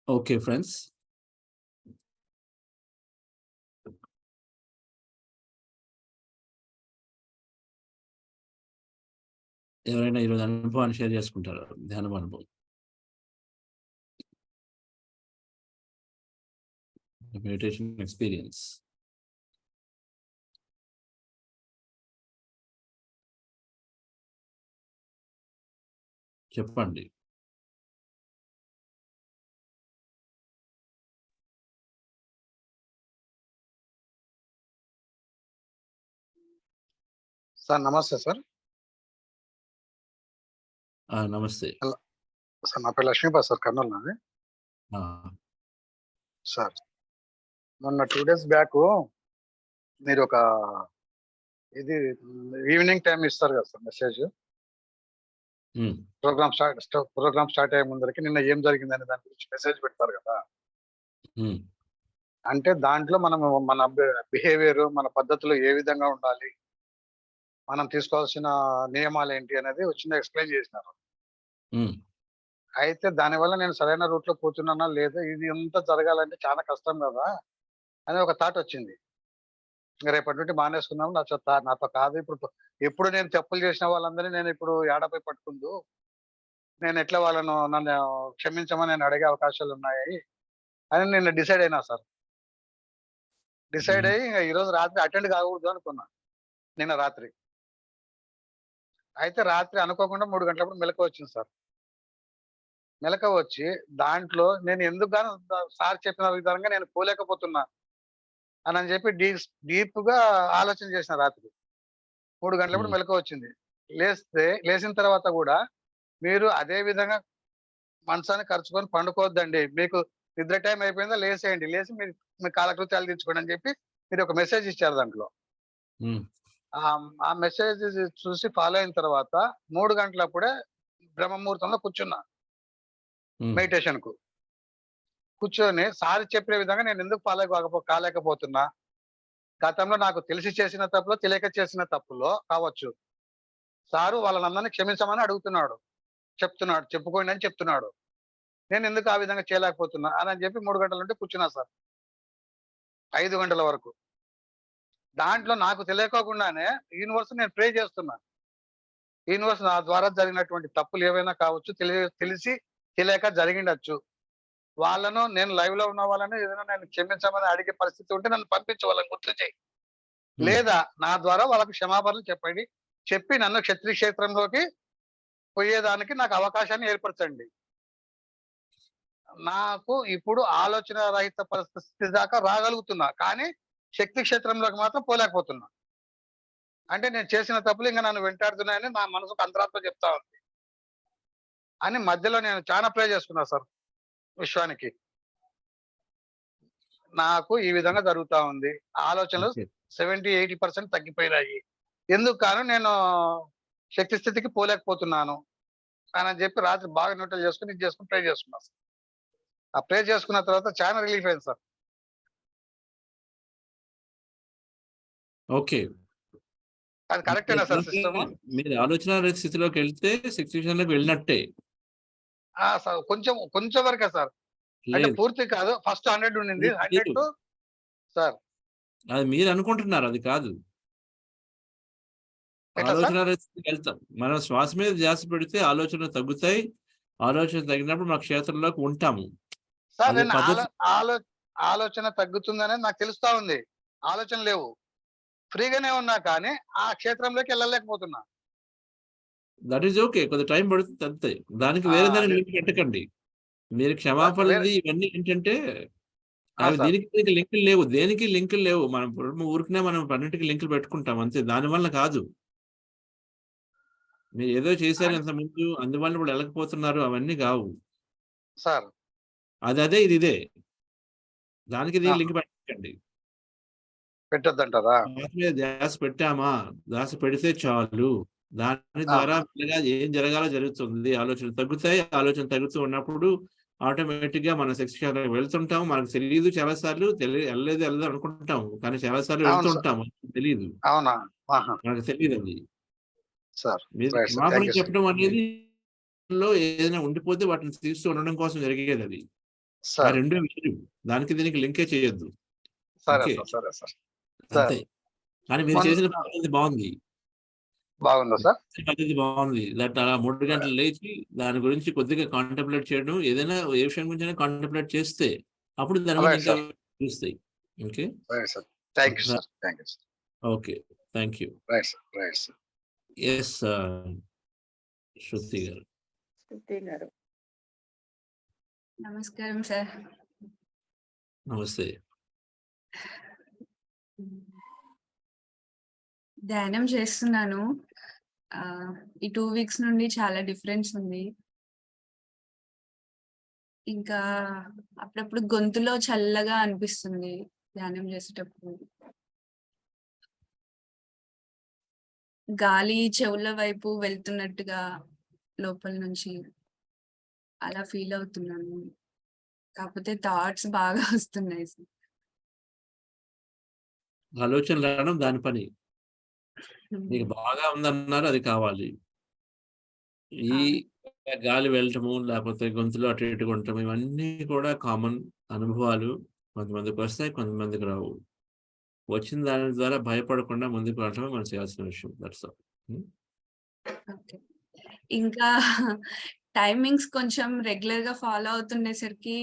ఓకే ఫ్రెండ్స్, ఎవరైనా ఈరోజు అనుభవాన్ని షేర్ చేసుకుంటారు? ధ్యానం అనుభవం, మెడిటేషన్ ఎక్స్పీరియన్స్. చెప్పండి. సార్ నమస్తే సార్. నమస్తే సార్ నా పేరు లక్ష్మీపాద్ సార్, కర్నూలు నాది. సార్ మొన్న 2 days బ్యాక్ మీరు ఒక ఇది ఈవినింగ్ టైం ఇస్తారు కదా సార్ మెసేజ్, ప్రోగ్రామ్ స్టార్ట్ అయ్యే ముందరికి నిన్న ఏం జరిగిందని దాని గురించి మెసేజ్ పెడతారు కదా. అంటే దాంట్లో మనం మన బిహేవియర్, మన పద్ధతులు ఏ విధంగా ఉండాలి, మనం తీసుకోవాల్సిన నియమాలు ఏంటి అనేది చిన్న ఎక్స్ప్లెయిన్ చేసినారు. అయితే దానివల్ల నేను సరైన రూట్ లో పోతున్నానా లేదా, ఇది ఎంత జరగాలంటే చాలా కష్టం కదా అని ఒక థాట్ వచ్చింది. ఇంకా రేపటి నుండి మానేసుకున్నాను, నాతో కాదు. ఇప్పుడు నేను తప్పులు చేసిన వాళ్ళందరినీ నేను ఇప్పుడు ఏడపై పట్టుకుందు, నేను ఎట్లా వాళ్ళను నన్ను క్షమించమని నేను అడిగే అవకాశాలు ఉన్నాయి అని నేను డిసైడ్ అయినా సార్. డిసైడ్ అయ్యి ఇంకా ఈరోజు రాత్రి అటెండ్ కాకూడదు అనుకున్నా నిన్న రాత్రి. అయితే రాత్రి అనుకోకుండా 3 గంటలప్పుడు మెలకువ వచ్చింది సార్. మెలకువ వచ్చి దాంట్లో నేను ఎందుకు గాను సార్ చెప్పిన విధంగా నేను పోలేకపోతున్నా అని చెప్పి డీప్ గా ఆలోచన చేసిన రాత్రి. 3 గంటలప్పుడు మెలకువ వచ్చింది. లేచిన తర్వాత కూడా మీరు అదే విధంగా మనసాన్ని ఖర్చుకొని పండుకోవద్దండి, మీకు నిద్ర టైం అయిపోయిందా లేసేయండి, లేచి మీరు మీ కాలకృత్యాలు తీర్చుకోండి అని చెప్పి మీరు ఒక మెసేజ్ ఇచ్చారు. దాంట్లో ఆ మెసేజ్ చూసి ఫాలో అయిన తర్వాత 3 గంటలప్పుడే బ్రహ్మముహూర్తంలో కూర్చున్నా మెడిటేషన్ కు. కూర్చొని సార్ చెప్పే విధంగా నేను ఎందుకు ఫాలో కాలేకపోతున్నా, గతంలో నాకు తెలిసి చేసిన తప్పులో తెలియక చేసిన తప్పులో కావచ్చు, సారు వాళ్ళనందరినీ క్షమించమని చెప్పుకోండి అని చెప్తున్నాడు, నేను ఎందుకు ఆ విధంగా చేయలేకపోతున్నా అని చెప్పి 3 గంటల నుండి కూర్చున్నా సార్ 5 గంటల వరకు. దాంట్లో నాకు తెలియకోకుండానే యూనివర్స్ నేను ప్రే చేస్తున్నా. యూనివర్స్ నా ద్వారా జరిగినటువంటి తప్పులు ఏవైనా కావచ్చు, తెలిసి తెలియక జరిగిండొచ్చు, వాళ్ళను నేను లైవ్ లో ఉన్న వాళ్ళని ఏదైనా నేను క్షమించమని అడిగే పరిస్థితి ఉంటే నన్ను పంపించి వాళ్ళని గుర్తు చేయి, లేదా నా ద్వారా వాళ్ళకి క్షమాపణలు చెప్పి నన్ను క్షత్రియ క్షేత్రంలోకి పోయేదానికి నాకు అవకాశాన్ని ఏర్పరచండి నాకు ఇప్పుడు ఆలోచన రహిత పరిస్థితి దాకా రాగలుగుతున్నా, కానీ శక్తి క్షేత్రంలోకి మాత్రం పోలేకపోతున్నా. అంటే నేను చేసిన తప్పులు ఇంకా నన్ను వెంటాడుతున్నాయని నా మనసుకు అంతరాత్మ చెప్తా ఉంది అని మధ్యలో నేను చాలా ప్రే చేసుకున్నా సార్ విశ్వానికి. నాకు ఈ విధంగా జరుగుతా ఉంది. ఆలోచనలు ఓకే. 70-80% తగ్గిపోయినాయి. ఎందుకు కాను నేను శక్తి స్థితికి పోలేకపోతున్నాను అని చెప్పి రాత్రి బాగా న్యూట్రల్ చేసుకుని ఇది చేసుకుని ప్రే చేసుకున్నా సార్. ఆ ప్రే చేసుకున్న తర్వాత చాలా రిలీఫ్ అయింది సార్. ఓకే. అది కరెక్టేనా సార్ సిస్టమ్? మీరు ఆలోచన రహిత స్థితిలోకి వెళ్తే శక్తిలోకి వెళ్ళినట్టే. సార్ కొంచెం వరకే సార్. అంటే లేదు పూర్తి కాదు. ఫస్ట్ 100 ఉండింది. లేదు, 100 లేదు. టు సార్ అది మీరు అనుకుంటున్నారు, అది కాదు. ఎట్లా సార్? ఆలోచన రహిత స్థితికి వెళ్తాం. మనం శ్వాస మీద ధ్యాస పెడితే ఆలోచనలు తగ్గుతాయి. ఆలోచన తగ్గినప్పుడు మన క్షేత్రంలోకి ఉంటాము. సార్ అదే నేను పద్ధతి. ఆలోచన తగ్గుతుందనేది నాకు తెలుస్తా ఉంది. ఆలోచన లేవు. ఫ్రీగానే ఉన్నా కానీ ఆ క్షేత్రంలోకి వెళ్ళలేకపోతున్నా. That is okay. కొద్ది టైం పడుతుంది అంతే. దానికి వేరే దానికి అదే. లింక్ పెట్టకండి. మీరు వేరే క్షమాపణది ఇవన్నీ ఏంటంటే అవి సార్. దీనికి లింకులు లేవు. దేనికి లింకులు లేవు. మనం ఊరికనే మనం అన్నిటికీ లింకులు పెట్టుకుంటాం అంతే. దానివల్ల కాదు. మీరు ఏదో చేశారు అన్- ఇంతకుముందు, అందువల్ల ఇప్పుడు వెళ్ళకపోతున్నారు, అవన్నీ కావు. సార్ అది అదే, ఇది ఇదే. దానికి దీనికి ఆహా. లింక్ పెట్టకండి. పెట్టొద్దంటారా? శ్వాస మీద ధ్యాస పెట్టామా, ధ్యాస పెడితే చాలు. దాని ద్వారా ఆహా. మెల్లగా ఏం జరగాలో జరుగుతుంది. ఆలోచనలు తగ్గుతాయి. ఆలోచన తగ్గుతూ ఉన్నప్పుడు ఆటోమేటిక్ గా మన శక్తి క్షేత్రానికి వెళ్తుంటాం. మనకు తెలియదు, చాలా సార్లు వెళ్ళలేదు అనుకుంటాం, కానీ చాలా సార్లు అవును సార్. వెళ్తుంటాం, తెలియదు, అవునా? ఆహా. మనకు తెలియదు. అది సార్ మీరు రైట్ సార్. క్షమాపణ థ్యాంక్ యూ సార్. చెప్పడం అనేది లో ఏదైనా ఉండిపోతే వాటిని తీస్తూ ఉండడం కోసం జరిగేది అది. ఆ సార్ రెండో విషయం. దానికి దీనికి లింకే చేయొద్దు. సరే ఓకే, సార్. సరే సార్. సార్ అంతే. కానీ మీరు చేసిన పద్ధతి బాగుంది. బాగుందా సార్? పద్ధతి బాగుంది. దట్ అలా 3 గంటలు లేచి దాని గురించి కొద్దిగా కాంటంప్లేట్ చేయడం, ఏదైనా ఏ విషయం గురించి కాంటంప్లేట్ చేస్తే అప్పుడు దాని గురించి రైట్ ఇంకా సార్. తెలుస్తాయి. Okay, right sir. Thank you sir. Thank you sir. Okay, thank you. Right sir. Right sir. Yes Shruti గారు. శృతి గారు. నమస్కారం సార్. నమస్తే. ధ్యానం చేస్తున్నాను. ఈ 2 వీక్స్ నుండి చాలా డిఫరెన్స్ ఉంది. ఇంకా అప్పుడప్పుడు గొంతులో చల్లగా అనిపిస్తుంది ధ్యానం చేసేటప్పుడు. గాలి చెవుల వైపు వెళ్తున్నట్టుగా లోపల నుంచి అలా ఫీల్ అవుతున్నాను. కాకపోతే థాట్స్ బాగా వస్తున్నాయి సార్. ఆలోచనలు రావడం దాని పని. మీకు బాగా ఉందన్నారు, అది కావాలి. ఈ గాలి వెళ్ళటము, లేకపోతే గొంతులో అటు ఇటుగా ఉండటం, ఇవన్నీ కూడా కామన్ అనుభవాలు. కొంతమందికి వస్తాయి, కొంతమందికి రావు. వచ్చిన దాని ద్వారా భయపడకుండా ముందుకు వెళ్ళటమే మనం చేయాల్సిన విషయం. That's all. ఓకే. ఇంకా టైమింగ్స్ కొంచెం రెగ్యులర్ గా ఫాలో అవుతుండేసరికి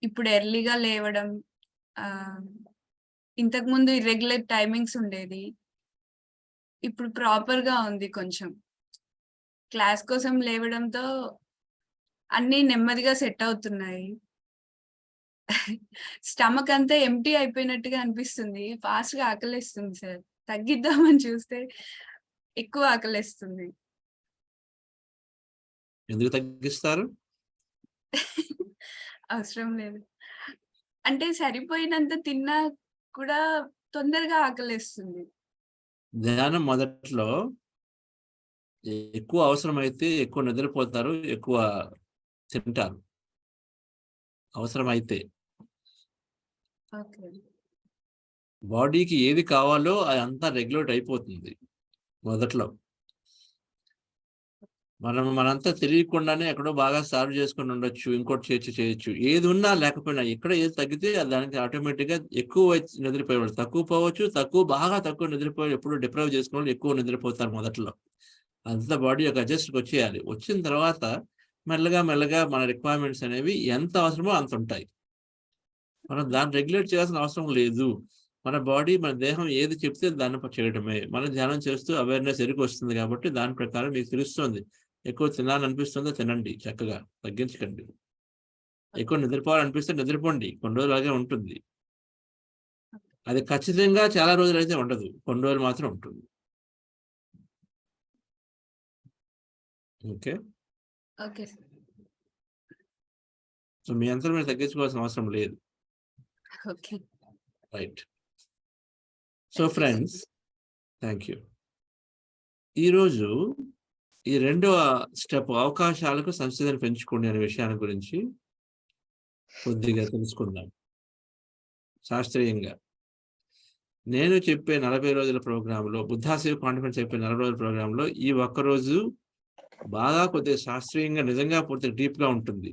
ఇప్పుడు ఎర్లీగా లేవడం, ఇంతకు ముందు ఇర్రెగ్యులర్ టైమింగ్స్ ఉండేది. ఇప్పుడు ప్రాపర్ గా ఉంది. కొంచెం క్లాస్ కోసం లేవడంతో అన్ని నెమ్మదిగా సెట్ అవుతున్నాయి. స్టమక్ అంతా ఎంప్టీ అయిపోయినట్టుగా అనిపిస్తుంది. ఫాస్ట్ గా ఆకలేస్తుంది సార్. తగ్గిద్దామని చూస్తే ఎక్కువ ఆకలేస్తుంది. ఎందుకు తగ్గిస్తారు? అవసరం లేదు. అంటే సరిపోయినంత తిన్నా కూడా తొందరగా ఆకలేస్తుంది. ధ్యానం మొదట్లో ఎక్కువ అవసరమైతే ఎక్కువ నిద్రపోతారు, ఎక్కువ తింటారు అవసరమైతే. ఓకే. బాడీకి ఏది కావాలో అది అంతా రెగ్యులేట్ అయిపోతుంది మొదట్లో. మనంతా తెలియకుండానే ఎక్కడో బాగా సాల్వ్ చేసుకుని ఉండొచ్చు, ఇంకోటి చేయొచ్చు. ఏది ఉన్నా లేకపోయినా ఎక్కడ ఏది తగ్గితే దానికి ఆటోమేటిక్గా ఎక్కువ నిద్రపోయేవాళ్ళు తక్కువ పోవచ్చు, బాగా తక్కువ నిద్రపోయి ఎప్పుడు డిప్రైవ్ చేసుకున్న వాళ్ళు ఎక్కువ నిద్రపోతారు మొదట్లో. అంతా బాడీ ఒక అడ్జస్ట్కి వచ్చేయాలి. వచ్చిన తర్వాత మెల్లగా మన రిక్వైర్మెంట్స్ అనేవి ఎంత అవసరమో అంత ఉంటాయి. మనం దాన్ని రెగ్యులేట్ చేయాల్సిన అవసరం లేదు. మన బాడీ, మన దేహం ఏది చెప్తే దాన్ని చేయడమే. మనం ధ్యానం చేస్తూ అవేర్నెస్ ఎరుకు వస్తుంది కాబట్టి దాని ప్రకారం మీకు తెలుస్తుంది. ఎక్కువ తినాలనిపిస్తుందో తినండి, చక్కగా తగ్గించకండి. ఎక్కువ నిద్రపోవాలనిపిస్తే నిద్రపోండి, కొన్ని రోజులు అలాగే ఉంటుంది. అది ఖచ్చితంగా చాలా రోజులు అయితే ఉండదు, కొన్ని రోజులు మాత్రం ఉంటుంది. Okay, okay sir. సో మీ అంతా మీరు తగ్గించుకోవాల్సిన అవసరం లేదు. Okay. Right. So Thank you, friends, thank you. ఈరోజు ఈ రెండవ స్టెప్, అవకాశాలకు సంసిద్ధత పెంచుకోండి అనే విషయాన్ని గురించి కొద్దిగా తెలుసుకుందాం శాస్త్రీయంగా. నేను చెప్పే 40 రోజుల ప్రోగ్రాంలో, బుద్ధాసేవ కాన్ఫరెన్స్ చెప్పే 40 రోజుల ప్రోగ్రాంలో ఈ ఒక్కరోజు బాగా కొద్దిగా శాస్త్రీయంగా నిజంగా పూర్తి డీప్గా ఉంటుంది.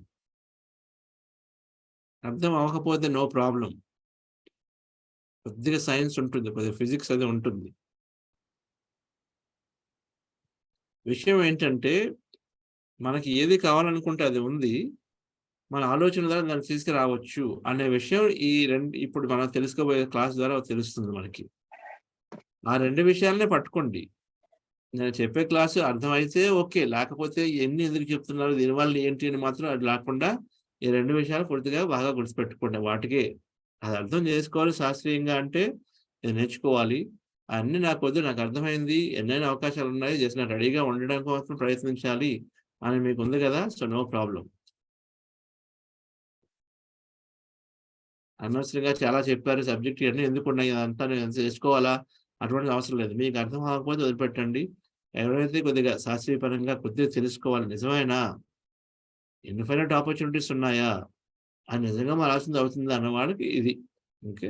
అర్థం అవ్వకపోతే నో ప్రాబ్లం, కొద్దిగా సైన్స్ ఉంటుంది, కొద్దిగా ఫిజిక్స్ అది ఉంటుంది. విషయం ఏంటంటే మనకి ఏది కావాలనుకుంటే అది ఉంది, మన ఆలోచన ద్వారా దాన్ని తీసుకురావచ్చు అనే విషయం ఈ ఇప్పుడు మనం తెలుసుకోబోయే క్లాస్ ద్వారా తెలుస్తుంది మనకి. ఆ 2 విషయాలనే పట్టుకోండి. నేను చెప్పే క్లాసు అర్థమైతే ఓకే, లేకపోతే ఎన్ని ఎందుకు చెప్తున్నారు, దీనివల్ల ఏంటి అని మాత్రం అది లేకుండా ఈ 2 విషయాలు పూర్తిగా బాగా గుర్తుపెట్టుకోండి. వాటికే అది అర్థం చేసుకోవాలి. శాస్త్రీయంగా అంటే ఇది నేర్చుకోవాలి, అన్నీ నాకు వద్దు, నాకు అర్థమైంది, ఎన్నైనా అవకాశాలు ఉన్నాయి, జస్ట్ నేను రెడీగా ఉండడం కోసం ప్రయత్నించాలి అని మీకు ఉంది కదా. So no problem. అనవసరంగా చాలా చెప్పారు సబ్జెక్ట్ ఇవన్నీ ఎందుకు ఉన్నాయి, అదంతా నేను చేసుకోవాలా, అటువంటి అవసరం లేదు. మీకు అర్థం అవ్వకపోతే వదిలిపెట్టండి. ఎవరైతే కొద్దిగా శాస్త్రీయపరంగా కొద్దిగా తెలుసుకోవాలి, నిజమేనా, ఇన్ఫైనైట్ ఆపర్చునిటీస్ ఉన్నాయా, అది నిజంగా మన ఆలోచన అవుతుంది అన్నవాడికి ఇది. ఓకే,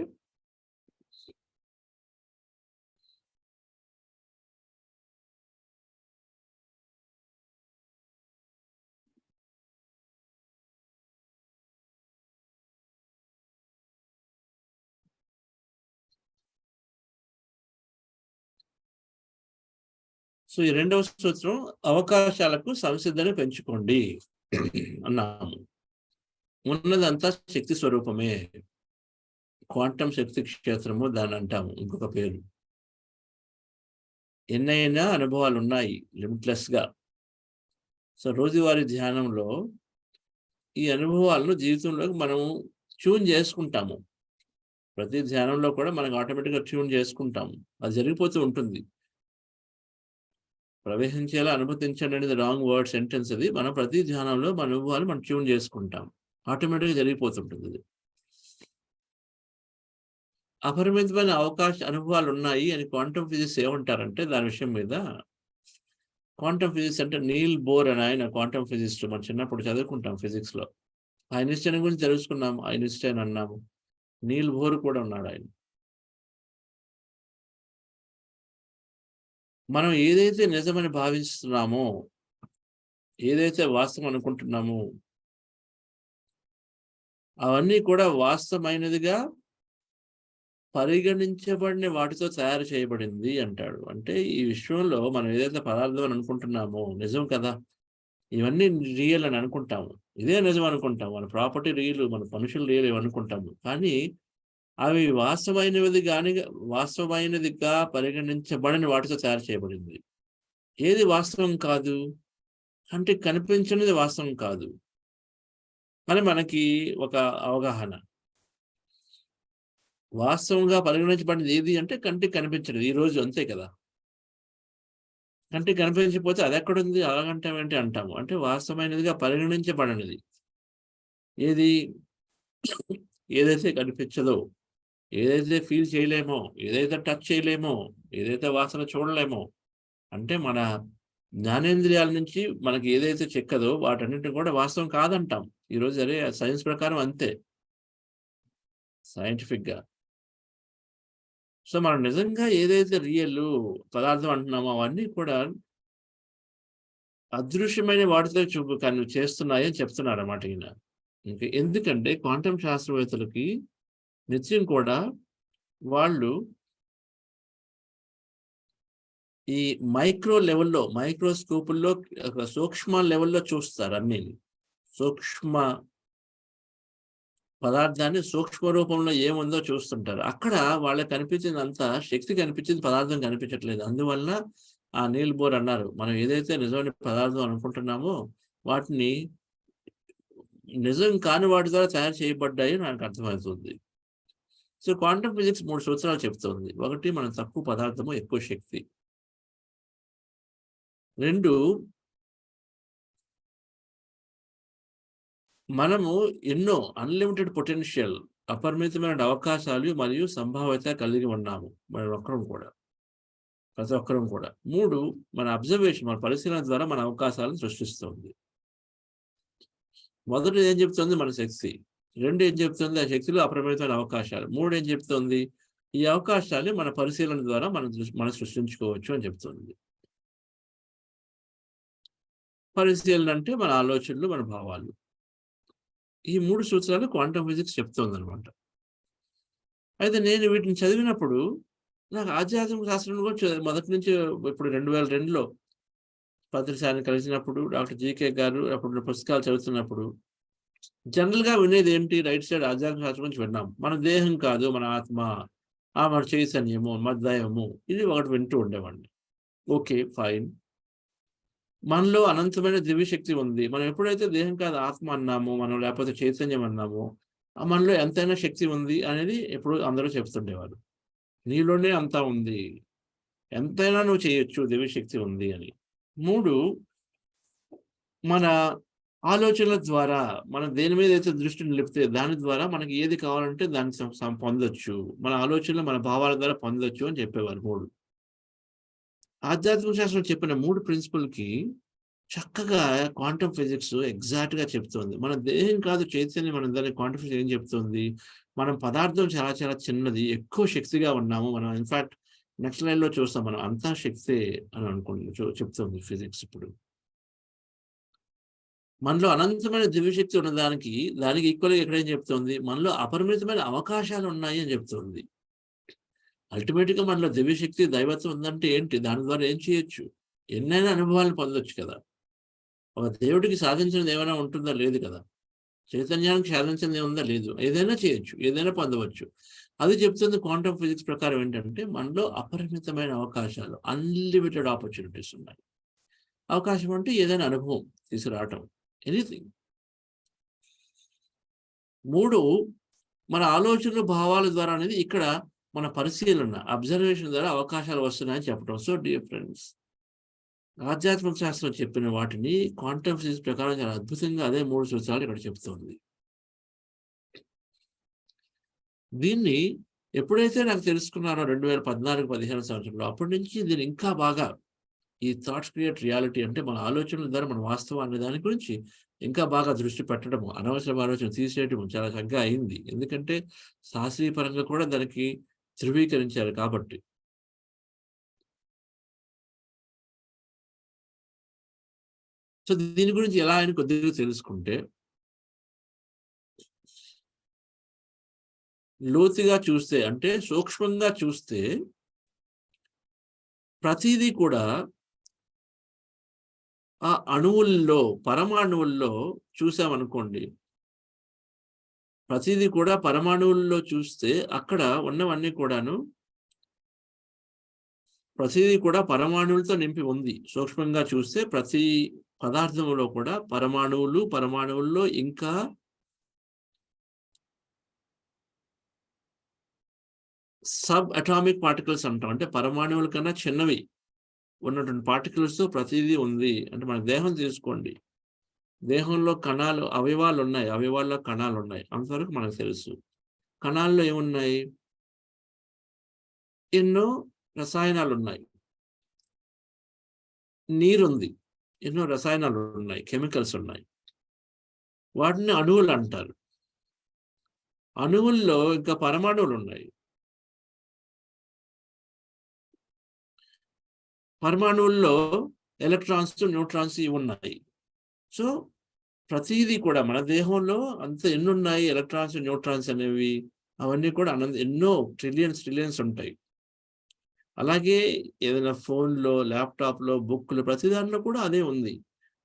సో ఈ రెండవ సూత్రం అవకాశాలకు సంసిద్ధని పెంచుకోండి అన్నాము. ఉన్నదంతా శక్తి స్వరూపమే, క్వాంటం శక్తి క్షేత్రము దాన్ని అంటాము, ఇంకొక పేరు. ఎన్నైనా అనుభవాలు ఉన్నాయి లిమిట్లెస్ గా. సో రోజువారీ ధ్యానంలో ఈ అనుభవాలను జీవితంలోకి మనం ట్యూన్ చేసుకుంటాము. ప్రతి ధ్యానంలో కూడా మనకు ఆటోమేటిక్గా ట్యూన్ చేసుకుంటాము, అది జరిగిపోతూ ఉంటుంది. ప్రవేశించేలా అనుమతించండి అనేది రాంగ్ వర్డ్ సెంటెన్స్. అది మనం ప్రతి ధ్యానంలో మన అనుభవాలు మనం ట్యూన్ చేసుకుంటాం, ఆటోమేటిక్గా జరిగిపోతుంటుంది. అది అపరిమితమైన అనుభవాలు ఉన్నాయి అని క్వాంటమ్ ఫిజిక్స్ ఏమంటారంటే దాని విషయం మీద, క్వాంటమ్ ఫిజిక్స్ అంటే నీల్ బోర్ అని ఆయన క్వాంటమ్ ఫిజిక్స్, మనం చిన్నప్పుడు చదువుకుంటాం ఫిజిక్స్ లో. ఐన్స్టైన్ గురించి తెలుసుకున్నాము, ఐన్స్టైన్ అన్నాము, నీల్ బోర్ కూడా ఉన్నాడు ఆయన. మనం ఏదైతే నిజమని భావిస్తున్నామో, ఏదైతే వాస్తవం అనుకుంటున్నామో, అవన్నీ కూడా వాస్తవమైనదిగా పరిగణించబడిన వాటితో తయారు చేయబడింది అంటాడు. అంటే ఈ విశ్వంలో మనం ఏదైతే పదార్థం అని అనుకుంటున్నామో నిజం కదా, ఇవన్నీ రియల్ అని అనుకుంటాము, ఇదే నిజం అనుకుంటాము, మన ప్రాపర్టీ రియల్, మన మనుషులు రియల్ అనుకుంటాము. కానీ అవి వాస్తవమైనదిగా పరిగణించబడిన వాటితో తయారు చేయబడింది. ఏది వాస్తవం కాదు అంటే కనిపించినది వాస్తవం కాదు అని మనకి ఒక అవగాహన. వాస్తవంగా పరిగణించబడినది ఏది అంటే కంటికి కనిపించదు. ఈ రోజు అంతే కదా, కంటికి కనిపించకపోతే అది ఎక్కడుంది అలాగంటామేంటి అంటాము. అంటే వాస్తవమైనదిగా పరిగణించబడినది ఏది, ఏదైతే కనిపించదో, ఏదైతే ఫీల్ చేయలేమో, ఏదైతే టచ్ చేయలేమో, ఏదైతే వాసన చూడలేమో, అంటే మన జ్ఞానేంద్రియాల నుంచి మనకి ఏదైతే చెక్కదో వాటన్నిటిని కూడా వాస్తవం కాదంటాం ఈరోజు. అరే సైన్స్ ప్రకారం అంతే, సైంటిఫిక్ గా. సో మనం నిజంగా ఏదైతే రియల్ పదార్థం అంటున్నామో అవన్నీ కూడా అదృశ్యమైన వాటితో చేస్తున్నాయని చెప్తున్నారు అన్నమాట ఈయన. ఇంకా ఎందుకంటే క్వాంటం శాస్త్రవేత్తలకి నిత్యం కూడా వాళ్ళు ఈ మైక్రో లెవెల్లో, మైక్రోస్కోపుల్లో, సూక్ష్మ లెవెల్లో చూస్తారు అన్ని. సూక్ష్మ పదార్థాన్ని సూక్ష్మ రూపంలో ఏముందో చూస్తుంటారు. అక్కడ వాళ్ళకి కనిపించింది అంతా శక్తి కనిపించింది, పదార్థం కనిపించట్లేదు. అందువల్ల ఆ నీల్ బోర్ అన్నారు, మనం ఏదైతే నిజమైన పదార్థం అనుకుంటున్నామో వాటిని నిజం కాని వాటి ద్వారా తయారు చేయబడ్డాయి నాకు అర్థమవుతుంది. సో క్వాంటమ్ ఫిజిక్స్ 3 సూత్రాలు చెప్తుంది. ఒకటి, మన తక్కువ పదార్థము ఎక్కువ శక్తి. 2, మనము ఎన్నో అన్లిమిటెడ్ పొటెన్షియల్, అపరిమితమైన అవకాశాలు మరియు సంభావ్యత కలిగి ఉన్నాము ప్రతి ఒక్కరం కూడా. 3, మన అబ్జర్వేషన్, మన పరిశీలన ద్వారా మన అవకాశాలను సృష్టిస్తుంది. మొదటి ఏం చెప్తుంది? మన శక్తి. 2 ఏం చెప్తుంది? ఆ శక్తిలో అపరిమితమైన అవకాశాలు. 3 ఏం చెప్తుంది? ఈ అవకాశాన్ని మన పరిశీలన ద్వారా మనం సృష్టించుకోవచ్చు అని చెప్తుంది. పరిశీలన అంటే మన ఆలోచనలు, మన భావాలు. ఈ 3 సూత్రాలు క్వాంటమ్ ఫిజిక్స్ చెప్తుంది అనమాట. అయితే నేను వీటిని చదివినప్పుడు నాకు ఆధ్యాత్మిక శాస్త్రం కూడా మొదటి నుంచి, ఇప్పుడు 2002లో పత్రిసారిని కలిసినప్పుడు, డాక్టర్ జీకే గారు అప్పుడు పుస్తకాలు చదువుతున్నప్పుడు జనరల్గా వినేది ఏంటి? రైట్ సైడ్ ఆధ్యాత్మిక శాస్త్రం గురించి విన్నాం. మన దేహం కాదు, మన ఆత్మ, మన చైతన్యము, మన దైవము, ఇది ఒకటి వింటూ ఉండేవాడిని. Okay, fine. మనలో అనంతమైన దివ్యశక్తి ఉంది. మనం ఎప్పుడైతే దేహం కాదు ఆత్మ అన్నామో, మనం లేకపోతే చైతన్యం అన్నామో, మనలో ఎంతైనా శక్తి ఉంది అనేది ఎప్పుడు అందరూ చెప్తుండేవారు. నీలోనే అంతా ఉంది, ఎంతైనా నువ్వు చేయొచ్చు, దివ్యశక్తి ఉంది అని. 3, మన ఆలోచనల ద్వారా మనం దేని మీద అయితే దృష్టి నిలిపితే దాని ద్వారా మనకి ఏది కావాలంటే దాన్ని పొందొచ్చు. మన ఆలోచనలు, మన భావాల ద్వారా పొందొచ్చు అని చెప్పేవారు. 3 ఆధ్యాత్మిక శాస్త్రం చెప్పిన 3 ప్రిన్సిపల్కి చక్కగా క్వాంటమ్ ఫిజిక్స్ ఎగ్జాక్ట్ గా చెప్తుంది. మన దేహం కాదు చైతన్యం, మన దాన్ని క్వాంటమ్ ఫిజిక్స్ ఏం చెప్తుంది? మనం పదార్థం చాలా చాలా చిన్నది, ఎక్కువ శక్తిగా ఉన్నాము. మనం ఇన్ఫాక్ట్ నెక్స్ట్ లైన్ లో చూస్తాం, మనం అంతా శక్తే అని చెప్తుంది ఫిజిక్స్. ఇప్పుడు మనలో అనంతమైన దివ్యశక్తి ఉన్నదానికి ఈక్వల్గా ఎక్కడేం చెప్తుంది? మనలో అపరిమితమైన అవకాశాలు ఉన్నాయి అని చెప్తుంది. అల్టిమేట్ గా మనలో దివ్యశక్తి, దైవత్వం ఉందంటే ఏంటి? దాని ద్వారా ఏం చేయొచ్చు? ఎన్నైనా అనుభవాలను పొందొచ్చు కదా. ఒక దేవుడికి సాధించినది ఏమైనా ఉంటుందా? లేదు కదా. చైతన్యానికి సాధించింది ఏముందా? లేదు. ఏదైనా చేయొచ్చు, ఏదైనా పొందవచ్చు. అది చెప్తుంది క్వాంటమ్ ఫిజిక్స్ ప్రకారం ఏంటంటే మనలో అపరిమితమైన అవకాశాలు, అన్లిమిటెడ్ ఆపర్చునిటీస్ ఉన్నాయి. అవకాశం అంటే ఏదైనా అనుభవం తీసుకురావటం, ఎనీథింగ్. 3, మన ఆలోచనలు, భావాల ద్వారా అనేది ఇక్కడ మన పరిశీలన, అబ్జర్వేషన్ ద్వారా అవకాశాలు వస్తున్నాయని చెప్పడం. సో డియర్ ఫ్రెండ్స్, ఆధ్యాత్మిక శాస్త్రం చెప్పిన వాటిని క్వాంటమ్ ఫిజిక్స్ ప్రకారం చాలా అద్భుతంగా అదే 3 సూత్రాలు ఇక్కడ చెప్తుంది. దీన్ని ఎప్పుడైతే నాకు తెలుసుకున్నారో 2014-15 సంవత్సరంలో, అప్పటి నుంచి దీన్ని ఇంకా బాగా, ఈ థాట్స్ క్రియేట్ రియాలిటీ అంటే మన ఆలోచనల ద్వారా మన వాస్తవం అనే దాని గురించి ఇంకా బాగా దృష్టి పెట్టడము, అనవసరమైన ఆలోచన తీసేయటము చాలా చక్కగా అయింది. ఎందుకంటే శాస్త్రీయ పరంగా కూడా దానికి ధృవీకరించారు కాబట్టి. సో దీని గురించి ఎలా అని కొద్దిగా తెలుసుకుంటే, లోతుగా చూస్తే అంటే సూక్ష్మంగా చూస్తే ప్రతిదీ కూడా ఆ అణువుల్లో, పరమాణువుల్లో చూసామనుకోండి, ప్రతిదీ కూడా పరమాణువుల్లో చూస్తే అక్కడ ఉన్నవన్నీ కూడాను ప్రతిదీ కూడా పరమాణువులతో నింపి ఉంది. సూక్ష్మంగా చూస్తే ప్రతి పదార్థంలో కూడా పరమాణువుల్లో ఇంకా సబ్ అటామిక్ పార్టికల్స్ అంటాం. అంటే పరమాణువుల కన్నా చిన్నవి ఉన్నటువంటి పార్టికల్స్ తో ప్రతిదీ ఉంది. అంటే మన దేహం తీసుకోండి, దేహంలో కణాలు, అవయవాలు ఉన్నాయి, అవయవాల్లో కణాలు ఉన్నాయి, అంతవరకు మనకు తెలుసు. కణాల్లో ఏమున్నాయి? ఎన్నో రసాయనాలు ఉన్నాయి, నీరుంది, ఎన్నో రసాయనాలు ఉన్నాయి, కెమికల్స్ ఉన్నాయి. వాటిని అణువులు అంటారు. అణువుల్లో ఇంకా పరమాణువులు ఉన్నాయి. పరమాణువుల్లో ఎలక్ట్రాన్స్, న్యూట్రాన్స్ ఇవి ఉన్నాయి. సో ప్రతిదీ కూడా మన దేహంలో అంత ఎన్ని ఉన్నాయి ఎలక్ట్రాన్స్, న్యూట్రాన్స్ అనేవి, అవన్నీ కూడా ఎన్నో ట్రిలియన్స్ ఉంటాయి. అలాగే ఏదైనా ఫోన్లో, ల్యాప్టాప్లో, బుక్లు, ప్రతి దాంట్లో కూడా అదే ఉంది.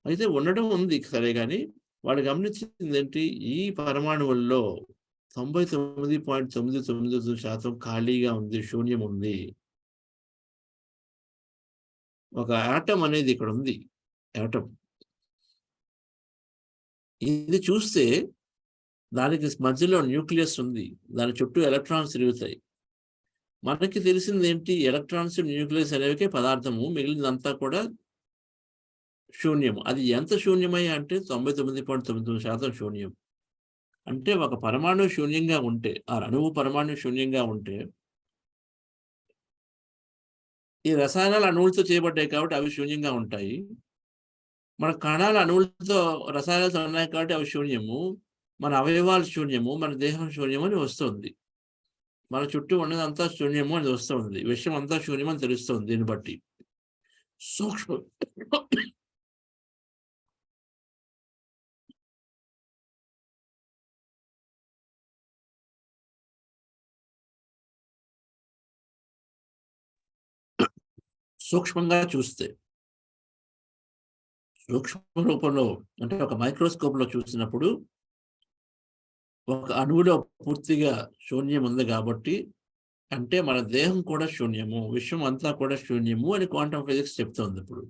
అయితే ఉండడం ఉంది సరే, కానీ వాళ్ళు గమనించింది ఏంటి? ఈ పరమాణువుల్లో 99.99% ఖాళీగా ఉంది, శూన్యం ఉంది. ఒక ఆటం అనేది ఇక్కడ ఉంది. ఆటం ఇది చూస్తే దానికి మధ్యలో న్యూక్లియస్ ఉంది, దాని చుట్టూ ఎలక్ట్రాన్స్ తిరుగుతాయి. మనకి తెలిసింది ఏంటి? ఎలక్ట్రాన్స్, న్యూక్లియస్ అనేవి పదార్థము, మిగిలినంతా కూడా శూన్యము. అది ఎంత శూన్యమై అంటే 99.99% శూన్యం. అంటే ఒక పరమాణు శూన్యంగా ఉంటే, ఆ అణువు పరమాణు శూన్యంగా ఉంటే, ఈ రసాయనాలు అణువులతో చేయబడ్డాయి కాబట్టి అవి శూన్యంగా ఉంటాయి. మన కణాలు అణువులతో రసాయనాలతో ఉన్నాయి కాబట్టి అవి శూన్యము. మన అవయవాలు శూన్యము, మన దేహం శూన్యము అని వస్తుంది. మన చుట్టూ ఉన్నదంతా శూన్యము అని వస్తుంది. విషయం అంతా శూన్యం అని తెలుస్తుంది. దీన్ని బట్టి సూక్ష్మ సూక్ష్మంగా చూస్తే, సూక్ష్మ రూపంలో అంటే ఒక మైక్రోస్కోప్ లో చూసినప్పుడు ఒక అణువులో పూర్తిగా శూన్యం ఉంది కాబట్టి, అంటే మన దేహం కూడా శూన్యము, విశ్వం అంతా కూడా శూన్యము అని క్వాంటం ఫిజిక్స్ చెప్తోంది. ఇప్పుడు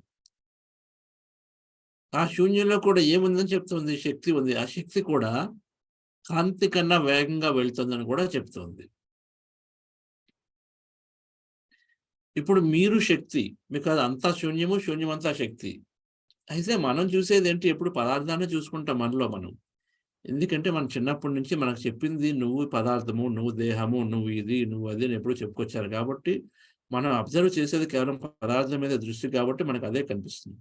ఆ శూన్యంలో కూడా ఏముందని చెప్తుంది? శక్తి ఉంది. ఆ శక్తి కూడా కాంతి కన్నా వేగంగా వెళ్తుందని కూడా చెప్తోంది. ఇప్పుడు మీరు శక్తి, మీకు అది అంతా శూన్యము, శూన్యం అంతా శక్తి. అయితే మనం చూసేది ఏంటి? ఎప్పుడు పదార్థాన్ని చూసుకుంటాం మనలో మనం. ఎందుకంటే మనం చిన్నప్పటి నుంచి మనకు చెప్పింది నువ్వు పదార్థము, నువ్వు దేహము, నువ్వు ఇది, నువ్వు అది అని ఎప్పుడు చెప్పుకొచ్చారు. కాబట్టి మనం అబ్జర్వ్ చేసేది కేవలం పదార్థం మీద దృష్టి కాబట్టి మనకు అదే కనిపిస్తుంది.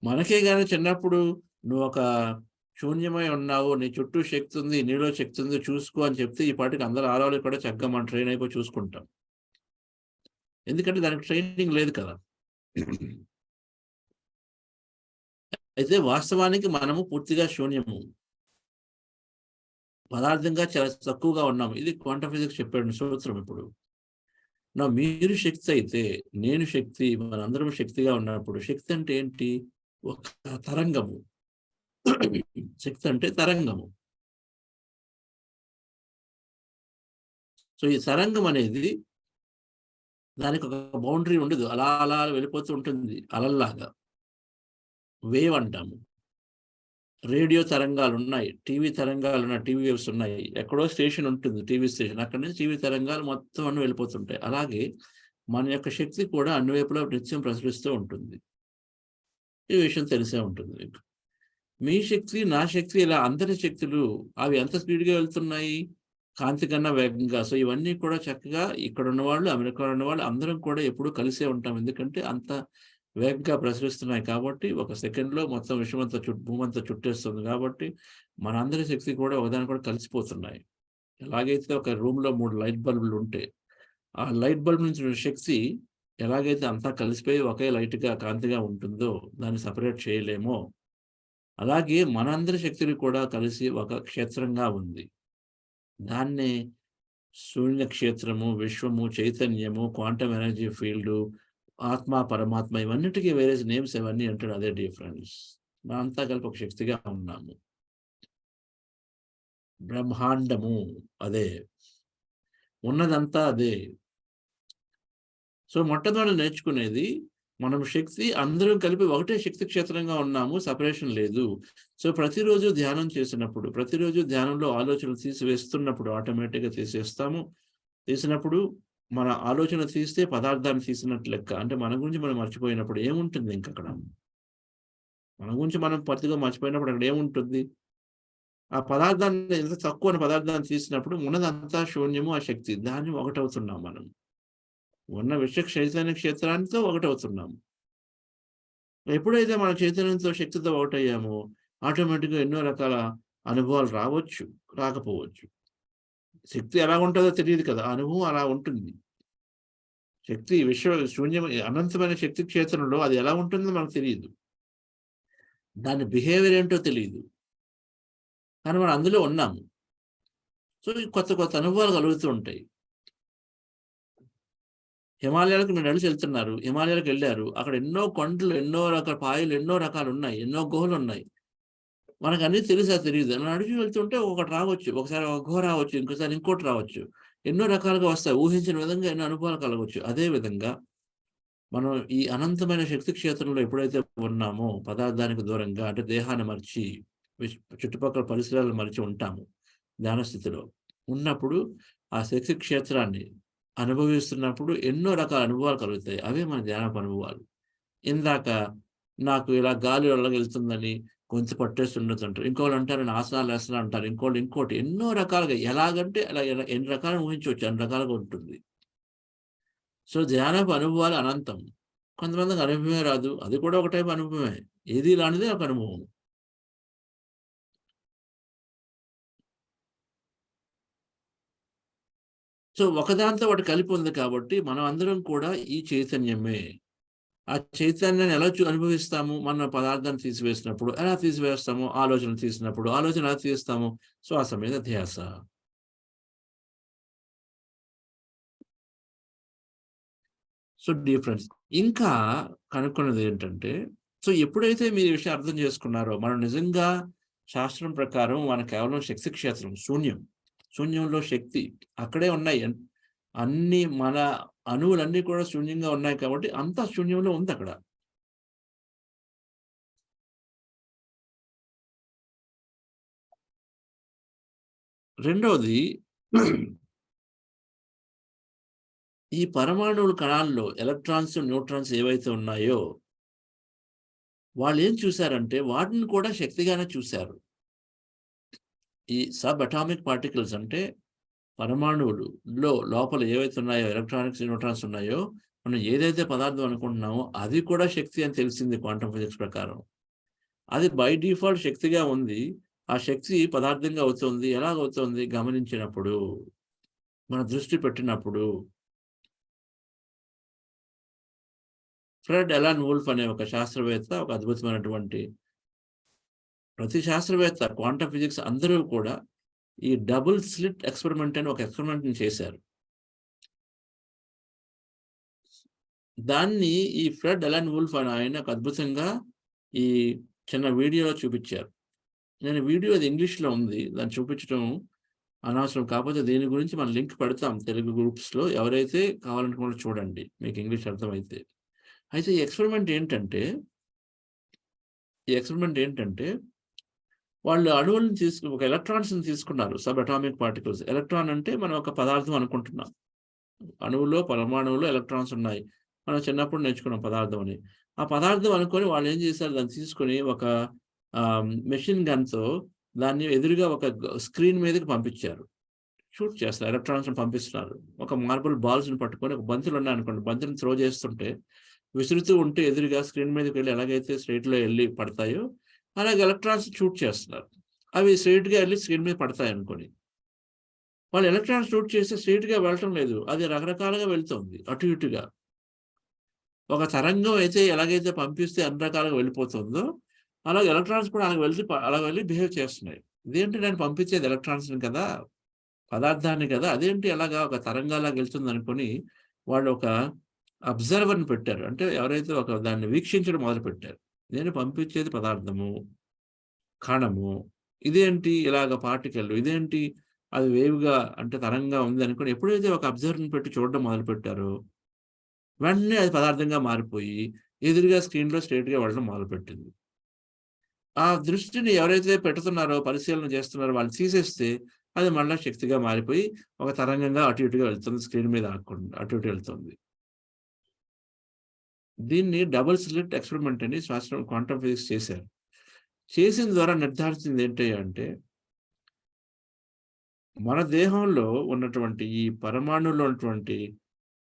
మనకే కానీ చిన్నప్పుడు నువ్వు ఒక శూన్యమై ఉన్నావు, నీ చుట్టూ శక్తి ఉంది, నీలో శక్తి ఉంది, చూసుకో అని చెప్తే ఈ పాటికి అందరూ ఆడవాళ్ళు కూడా చక్కగా మనం ట్రైన్ అయిపోయి చూసుకుంటాం. ఎందుకంటే దానికి ట్రైనింగ్ లేదు కదా. అయితే వాస్తవానికి మనము పూర్తిగా శూన్యము, పదార్థంగా చాలా తక్కువగా ఉన్నాము. ఇది క్వాంటం ఫిజిక్స్ చెప్పాడు సూత్రం. ఇప్పుడు మీరు శక్తి అయితే నేను శక్తి, మనందరం శక్తిగా ఉన్నప్పుడు, శక్తి అంటే ఏంటి? ఒక తరంగము. శక్తి అంటే తరంగము. సో ఈ తరంగం అనేది దానికి ఒక బౌండరీ ఉండదు, అలా అలా వెళ్ళిపోతూ ఉంటుంది, అలల్లాగా. వేవ్ అంటాము. రేడియో తరంగాలు ఉన్నాయి, టీవీ తరంగాలు ఉన్నాయి, టీవీ వేవ్స్ ఉన్నాయి. ఎక్కడో స్టేషన్ ఉంటుంది, టీవీ స్టేషన్, అక్కడి నుంచి టీవీ తరంగాలు మొత్తం అన్ని వెళ్ళిపోతుంటాయి. అలాగే మన యొక్క శక్తి కూడా అన్ని వైపులా నిత్యం ప్రసరిస్తూ ఉంటుంది. ఈ విషయం తెలిసే ఉంటుంది మీకు. మీ శక్తి, నా శక్తి, ఇలా అందరి శక్తులు అవి ఎంత స్పీడ్గా వెళ్తున్నాయి? కాంతి కన్నా వేగంగా. సో ఇవన్నీ కూడా చక్కగా ఇక్కడ ఉన్నవాళ్ళు, అమెరికాలో ఉన్నవాళ్ళు అందరం కూడా ఎప్పుడూ కలిసే ఉంటాం. ఎందుకంటే అంత వేగంగా ప్రసరిస్తున్నాయి కాబట్టి, ఒక సెకండ్లో మొత్తం విశ్వమంతా భూమంతా చుట్టేస్తుంది కాబట్టి మనందరి శక్తి కూడా ఒకదాని కూడా కలిసిపోతున్నాయి. ఎలాగైతే ఒక రూమ్లో 3 లైట్ బల్బులు ఉంటే ఆ లైట్ బల్బ్ నుంచి శక్తి ఎలాగైతే అంతా కలిసిపోయి ఒకే లైట్గా కాంతిగా ఉంటుందో, దాన్ని సపరేట్ చేయలేమో, అలాగే మనందరి శక్తులు కూడా కలిసి ఒక క్షేత్రంగా ఉంది. దాన్నే శూన్య క్షేత్రము, విశ్వము, చైతన్యము, క్వాంటమ్ ఎనర్జీ ఫీల్డ్, ఆత్మ, పరమాత్మ, ఇవన్నిటికీ వేరే నేమ్స్ ఇవన్నీ అంటాడు. అదే డిఫరెన్స్. మనంతా కలిపి ఒక శక్తిగా ఉన్నాము. బ్రహ్మాండము అదే, ఉన్నదంతా అదే. సో మొట్టమొదటి నేర్చుకునేది మనం శక్తి అందరం కలిపి ఒకటే శక్తి క్షేత్రంగా ఉన్నాము, సపరేషన్ లేదు. సో ప్రతిరోజు ధ్యానం చేసినప్పుడు, ప్రతిరోజు ధ్యానంలో ఆలోచనలు తీసివేస్తున్నప్పుడు ఆటోమేటిక్గా తీసేస్తాము. తీసినప్పుడు మన ఆలోచన తీస్తే పదార్థాన్ని తీసినట్లు లెక్క. అంటే మన గురించి మనం మర్చిపోయినప్పుడు ఏముంటుంది? ఇంకక్కడ మన గురించి మనం పూర్తిగా మర్చిపోయినప్పుడు అక్కడ ఏముంటుంది? ఆ పదార్థాన్ని, ఎంత తక్కువ పదార్థాన్ని తీసినప్పుడు ఉన్నదంతా శూన్యము, ఆ శక్తి, దాన్ని ఒకటవుతున్నాం. మనం ఉన్న విశ్వ చైతన్య క్షేత్రానితో ఒకటవుతున్నాము. ఎప్పుడైతే మన చైతన్యంతో, శక్తితో ఒకటయ్యామో ఆటోమేటిక్గా ఎన్నో రకాల అనుభవాలు రావచ్చు, రాకపోవచ్చు. శక్తి ఎలా ఉంటుందో తెలియదు కదా, అనుభవం అలా ఉంటుంది. శక్తి విశ్వ శూన్యం, అనంతమైన శక్తి క్షేత్రంలో అది ఎలా ఉంటుందో మనకు తెలియదు, దాని బిహేవియర్ ఏంటో తెలియదు, కానీ మనం అందులో ఉన్నాము. సో కొత్త కొత్త అనుభవాలు కలుగుతూ ఉంటాయి. హిమాలయాలకు మీరు నడిచి వెళ్తున్నారు, హిమాలయాలకు వెళ్ళారు, అక్కడ ఎన్నో కొండలు, ఎన్నో రకాల పాయలు, ఎన్నో రకాలు ఉన్నాయి, ఎన్నో గుహలు ఉన్నాయి. మనకు అన్నీ తెలుసా? తెలియదు. నడిచి వెళ్తుంటే ఒకటి రావచ్చు, ఒకసారి ఒక గుహ రావచ్చు, ఇంకోసారి ఇంకోటి రావచ్చు, ఎన్నో రకాలుగా వస్తాయి. ఊహించిన విధంగా ఎన్నో అనుభవాలు కలగవచ్చు. అదే విధంగా మనం ఈ అనంతమైన శక్తి క్షేత్రంలో ఎప్పుడైతే ఉన్నామో పదార్థానికి దూరంగా, అంటే దేహాన్ని మర్చి చుట్టుపక్కల పరిసరాలను మరిచి ఉంటాము ధ్యాన స్థితిలో ఉన్నప్పుడు, ఆ శక్తి క్షేత్రాన్ని అనుభవిస్తున్నప్పుడు ఎన్నో రకాల అనుభవాలు కలుగుతాయి. అవే మన ధ్యానపు అనుభవాలు. ఇందాక నాకు ఇలా గాలి వెళ్ళగెళ్తుందని, గొంతు పట్టేస్తుండొచ్చు అంటారు. ఇంకోళ్ళు అంటారు నేను ఆసనాలు వేస్తున్నా అంటారు. ఇంకోళ్ళు ఇంకోటి ఎన్నో రకాలుగా, ఎలాగంటే అలా ఎన్ని రకాలుగా ఊహించవచ్చు, అన్ని రకాలుగా ఉంటుంది. సో ధ్యానపు అనుభవాలు అనంతం. కొంతమందికి అనుభవమే రాదు, అది కూడా ఒక టైప్ అనుభవమే. ఏది రానిదే ఒక అనుభవం. సో ఒకదాంతో ఒకటి కలిపి ఉంది కాబట్టి మనం అందరం కూడా ఈ చైతన్యమే. ఆ చైతన్యాన్ని ఎలా అనుభవిస్తాము? మన పదార్థాన్ని తీసివేసినప్పుడు ఎలా తీసివేస్తాము? ఆలోచన తీసినప్పుడు ఆలోచన ఎలా తీస్తాము? శ్వాస మీద ధ్యాస. So difference. ఇంకా కనుక్కున్నది ఏంటంటే, సో ఎప్పుడైతే మీరు ఈ విషయం అర్థం చేసుకున్నారో, మనం నిజంగా శాస్త్రం ప్రకారం మన కేవలం శక్తి క్షేత్రం, శూన్యం. శూన్యంలో శక్తి అక్కడే ఉన్నాయి. అన్ని మన అణువులన్నీ కూడా శూన్యంగా ఉన్నాయి కాబట్టి అంతా శూన్యంలో ఉంది అక్కడ. రెండవది, ఈ పరమాణువుల కణాల్లో ఎలక్ట్రాన్స్, న్యూట్రాన్స్ ఏవైతే ఉన్నాయో వాళ్ళు ఏం చూశారంటే వాటిని కూడా శక్తిగానే చూశారు. ఈ సబ్ అటామిక్ పార్టికల్స్ అంటే పరమాణువులు లోపల ఏవైతే ఉన్నాయో, ఎలక్ట్రానిక్స్, న్యూట్రాన్స్ ఉన్నాయో, మనం ఏదైతే పదార్థం అనుకుంటున్నామో అది కూడా శక్తి అని తెలిసింది క్వాంటం ఫిజిక్స్ ప్రకారం. అది బై డిఫాల్ట్ శక్తిగా ఉంది. ఆ శక్తి పదార్థంగా అవుతుంది. ఎలాగవుతుంది? గమనించినప్పుడు, మన దృష్టి పెట్టినప్పుడు. ఫ్రెడ్ ఎలాన్ వూల్ఫ్ అనే ఒక శాస్త్రవేత్త, ఒక అద్భుతమైనటువంటి, ప్రతి శాస్త్రవేత్త క్వాంటం ఫిజిక్స్ అందరూ కూడా ఈ డబుల్ స్లిట్ ఎక్స్పెరిమెంట్ అని ఒక ఎక్స్పెరిమెంట్ని చేశారు. దాన్ని ఈ ఫ్రెడ్ ఎలాన్ వూల్ఫ్ అని ఆయన ఒక అద్భుతంగా ఈ చిన్న వీడియోలో చూపించారు. నేను వీడియో అది ఇంగ్లీష్లో ఉంది, దాన్ని చూపించడం అనవసరం. కాకపోతే దీని గురించి మనం లింక్ పెడతాం తెలుగు గ్రూప్స్లో, ఎవరైతే కావాలనుకుంటే చూడండి, మీకు ఇంగ్లీష్ అర్థమైతే. అయితే ఈ ఎక్స్పెరిమెంట్ ఏంటంటే వాళ్ళు అణువులను ఒక ఎలక్ట్రాన్స్ని తీసుకున్నారు, సబ్ అటామిక్ పార్టికల్స్. ఎలక్ట్రాన్ అంటే మనం ఒక పదార్థం అనుకుంటున్నాం. అణువులో, పరమాణువులో ఎలక్ట్రాన్స్ ఉన్నాయి. మనం చిన్నప్పుడు నేర్చుకున్నాం పదార్థం అని. ఆ పదార్థం అనుకొని వాళ్ళు ఏం చేశారు, దాన్ని తీసుకొని ఒక మెషిన్ గన్తో దాన్ని ఎదురుగా ఒక స్క్రీన్ మీదకి పంపించారు. షూట్ చేస్తారు, ఎలక్ట్రాన్స్ని పంపిస్తున్నారు. ఒక మార్బుల్ బాల్స్ని పట్టుకొని, ఒక బంతులు ఉన్నాయనుకోండి, బంతులను త్రో చేస్తుంటే విసురుతూ ఉంటే ఎదురుగా స్క్రీన్ మీదకి వెళ్ళి ఎలాగైతే స్ట్రైట్లో వెళ్ళి పడతాయో అలాగే ఎలక్ట్రాన్స్ షూట్ చేస్తున్నారు. అవి స్ట్రైట్గా వెళ్ళి స్క్రీన్ మీద పడతాయి అనుకోని. వాళ్ళు ఎలక్ట్రాన్స్ షూట్ చేస్తే స్ట్రైట్గా వెళ్ళటం లేదు, అది రకరకాలుగా వెళ్తుంది అటు ఇటుగా. ఒక తరంగం అయితే ఎలాగైతే పంపిస్తే అన్ని రకాలుగా వెళ్ళిపోతుందో అలాగే ఎలక్ట్రాన్స్ కూడా అలా వెళ్ళి బిహేవ్ చేస్తున్నాయి. ఇదేంటి, నేను పంపించేది ఎలక్ట్రాన్స్ని కదా, పదార్థాన్ని కదా, అదేంటి అలాగా ఒక తరంగాలాగా వెళ్తుంది అనుకొని వాళ్ళు ఒక అబ్జర్వర్ని పెట్టారు. అంటే ఎవరైతే ఒక దాన్ని వీక్షించడం మొదలు పెట్టారు. నేను పంపించేది పదార్థము, కణము, ఇదేంటి ఇలాగ పార్టికల్, ఇదేంటి అది వేవ్గా అంటే తరంగా ఉంది అనుకుని ఎప్పుడైతే ఒక అబ్జర్వర్ని పెట్టి చూడడం మొదలు పెట్టారో వెంటనే అది పదార్థంగా మారిపోయి ఎదురుగా స్క్రీన్లో స్ట్రైట్గా వెళ్ళడం మొదలుపెట్టింది. ఆ దృష్టిని ఎవరైతే పెడుతున్నారో, పరిశీలన చేస్తున్నారో వాళ్ళు తీసేస్తే అది మళ్ళీ శక్తిగా మారిపోయి ఒక తరంగంగా అటు ఇటుగా వెళ్తుంది, స్క్రీన్ మీద ఆకుండా అటు ఇటు వెళ్తుంది. దీన్ని డబుల్ స్లిట్ ఎక్స్పెరిమెంట్ అని శాస్త్రం క్వాంటం ఫిజిక్స్ చేశారు. చేసిన ద్వారా నిర్ధారించింది ఏంటి అంటే, మన దేహంలో ఉన్నటువంటి ఈ పరమాణువులో ఉన్నటువంటి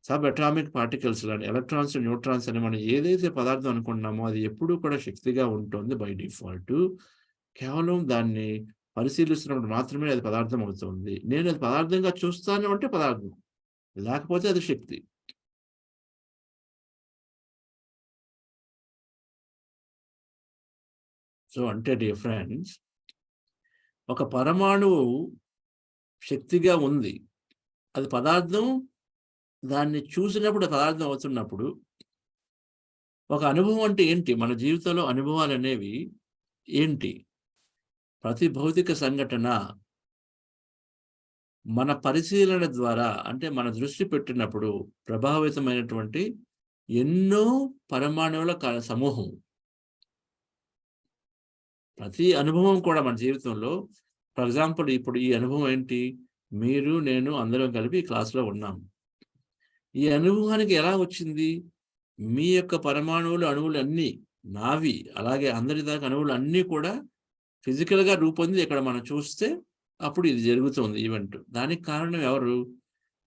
సబ్ అటామిక్ పార్టికల్స్ లాంటి ఎలక్ట్రాన్స్, న్యూట్రాన్స్ అని మనం ఏదైతే పదార్థం అనుకుంటున్నామో అది ఎప్పుడూ కూడా శక్తిగా ఉంటుంది బై డిఫాల్ట్. కేవలం దాన్ని పరిశీలిస్తున్నప్పుడు మాత్రమే అది పదార్థం అవుతుంది. నేను అది పదార్థంగా చూస్తాను అంటే పదార్థం, లేకపోతే అది శక్తి. సో అంటే డియర్ ఫ్రెండ్స్, ఒక పరమాణువు శక్తిగా ఉంది, అది పదార్థం. దాన్ని చూసినప్పుడు పదార్థం అవుతున్నప్పుడు ఒక అనుభవం అంటే ఏంటి, మన జీవితంలో అనుభవాలు అనేవి ఏంటి? ప్రతి భౌతిక సంఘటన మన పరిశీలన ద్వారా, అంటే మన దృష్టి పెట్టినప్పుడు ప్రభావితమైనటువంటి ఎన్నో పరమాణువుల సమూహం. ప్రతి అనుభవం కూడా మన జీవితంలో, ఫర్ ఎగ్జాంపుల్ ఇప్పుడు ఈ అనుభవం ఏంటి, మీరు నేను అందరం కలిపి ఈ క్లాస్లో ఉన్నాం. ఈ అనుభవానికి ఎలా వచ్చింది? మీ యొక్క పరమాణువులు అణువులు అన్నీ నావి, అలాగే అందరి దాకా అణువులు అన్నీ కూడా ఫిజికల్గా రూపొంది ఇక్కడ మనం చూస్తే అప్పుడు ఇది జరుగుతుంది ఈవెంట్. దానికి కారణం ఎవరు?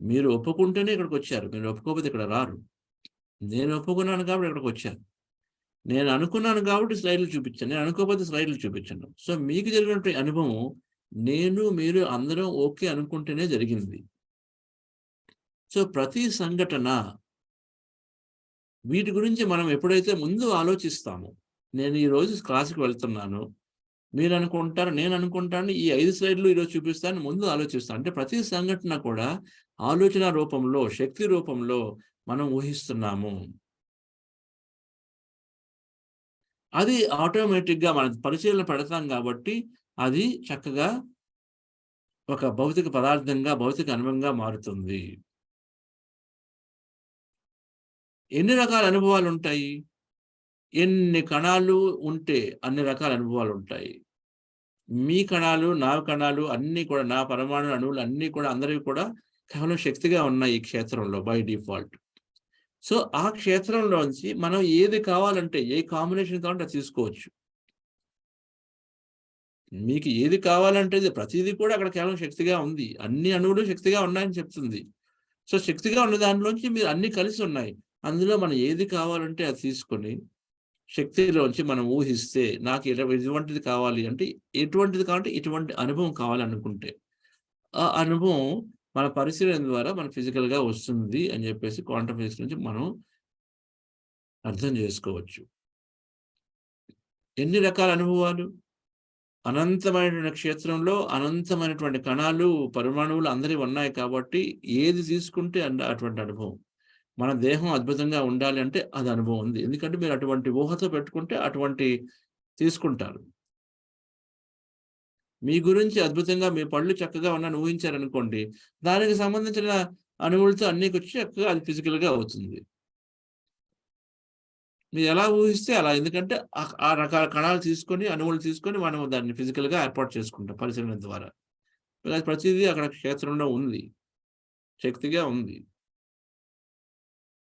మీరు ఒప్పుకుంటేనే ఇక్కడికి వచ్చారు, మీరు ఒప్పుకోకపోతే ఇక్కడ రారు. నేను ఒప్పుకున్నాను కాబట్టి ఇక్కడికి వచ్చాను, నేను అనుకున్నాను కాబట్టి స్లైడ్లు చూపించాను, నేను అనుకోకపోతే స్లైడ్లు చూపించాను. సో మీకు జరిగినటువంటి అనుభవం నేను మీరు అందరం ఓకే అనుకుంటేనే జరిగింది. సో ప్రతి సంఘటన వీటి గురించి మనం ఎప్పుడైతే ముందు ఆలోచిస్తామో, నేను ఈరోజు క్లాస్కి వెళ్తున్నాను, మీరు అనుకుంటారు, నేను అనుకుంటాను, ఈ 5 స్లైడ్లు ఈరోజు చూపిస్తాను, ముందు ఆలోచిస్తాను. అంటే ప్రతి సంఘటన కూడా ఆలోచన రూపంలో, శక్తి రూపంలో మనం ఊహిస్తున్నాము. అది ఆటోమేటిక్గా మనం పరిశీలన పెడతాం కాబట్టి అది చక్కగా ఒక భౌతిక పదార్థంగా, భౌతిక అనుభవంగా మారుతుంది. ఎన్ని రకాల అనుభవాలు ఉంటాయి? ఎన్ని కణాలు ఉంటే అన్ని రకాల అనుభవాలు ఉంటాయి. మీ కణాలు, నా కణాలు అన్నీ కూడా, నా పరమాణు అణువులు అన్నీ కూడా అందరివి కూడా కేవలం శక్తిగా ఉన్నాయి ఈ క్షేత్రంలో బై డిఫాల్ట్. సో ఆ క్షేత్రంలోంచి మనం ఏది కావాలంటే, ఏ కాంబినేషన్ కావాలంటే అది తీసుకోవచ్చు. మీకు ఏది కావాలంటే ప్రతిదీ కూడా అక్కడ కేవలం శక్తిగా ఉంది, అన్ని అణువులు శక్తిగా ఉన్నాయని చెప్తుంది. సో శక్తిగా ఉన్న దానిలోంచి మీరు అన్ని కలిసి ఉన్నాయి, అందులో మనం ఏది కావాలంటే అది తీసుకొని శక్తిలోంచి మనం ఊహిస్తే, నాకు ఇటువంటిది కావాలి అంటే ఎటువంటిది కావాలంటే ఇటువంటి అనుభవం కావాలనుకుంటే ఆ అనుభవం మన పరిశీలన ద్వారా మన ఫిజికల్గా వస్తుంది అని చెప్పేసి క్వాంటం ఫిజిక్స్ నుంచి మనం అర్థం చేసుకోవచ్చు. ఎన్ని రకాల అనుభవాలు? అనంతమైనటువంటి క్షేత్రంలో అనంతమైనటువంటి కణాలు, పరమాణువులు అందరివి ఉన్నాయి కాబట్టి ఏది తీసుకుంటే అటువంటి అనుభవం. మన దేహం అద్భుతంగా ఉండాలి అంటే అది అనుభవం ఉంది, ఎందుకంటే మీరు అటువంటి ఊహతో పెట్టుకుంటే అటువంటి తీసుకుంటారు. మీ గురించి అద్భుతంగా మీ పళ్ళు చక్కగా ఉన్నాయని ఊహించారనుకోండి, దానికి సంబంధించిన అణువులతో అన్నీ వచ్చి చక్కగా అది ఫిజికల్గా అవుతుంది. మీరు ఎలా ఊహిస్తే అలా, ఎందుకంటే ఆ రకాల కణాలు తీసుకొని, అణువులు తీసుకొని మనం దాన్ని ఫిజికల్గా ఏర్పాటు చేసుకుంటాం పరిశీలన ద్వారా. ప్రతిదీ అక్కడ క్షేత్రంలో ఉంది, శక్తిగా ఉంది.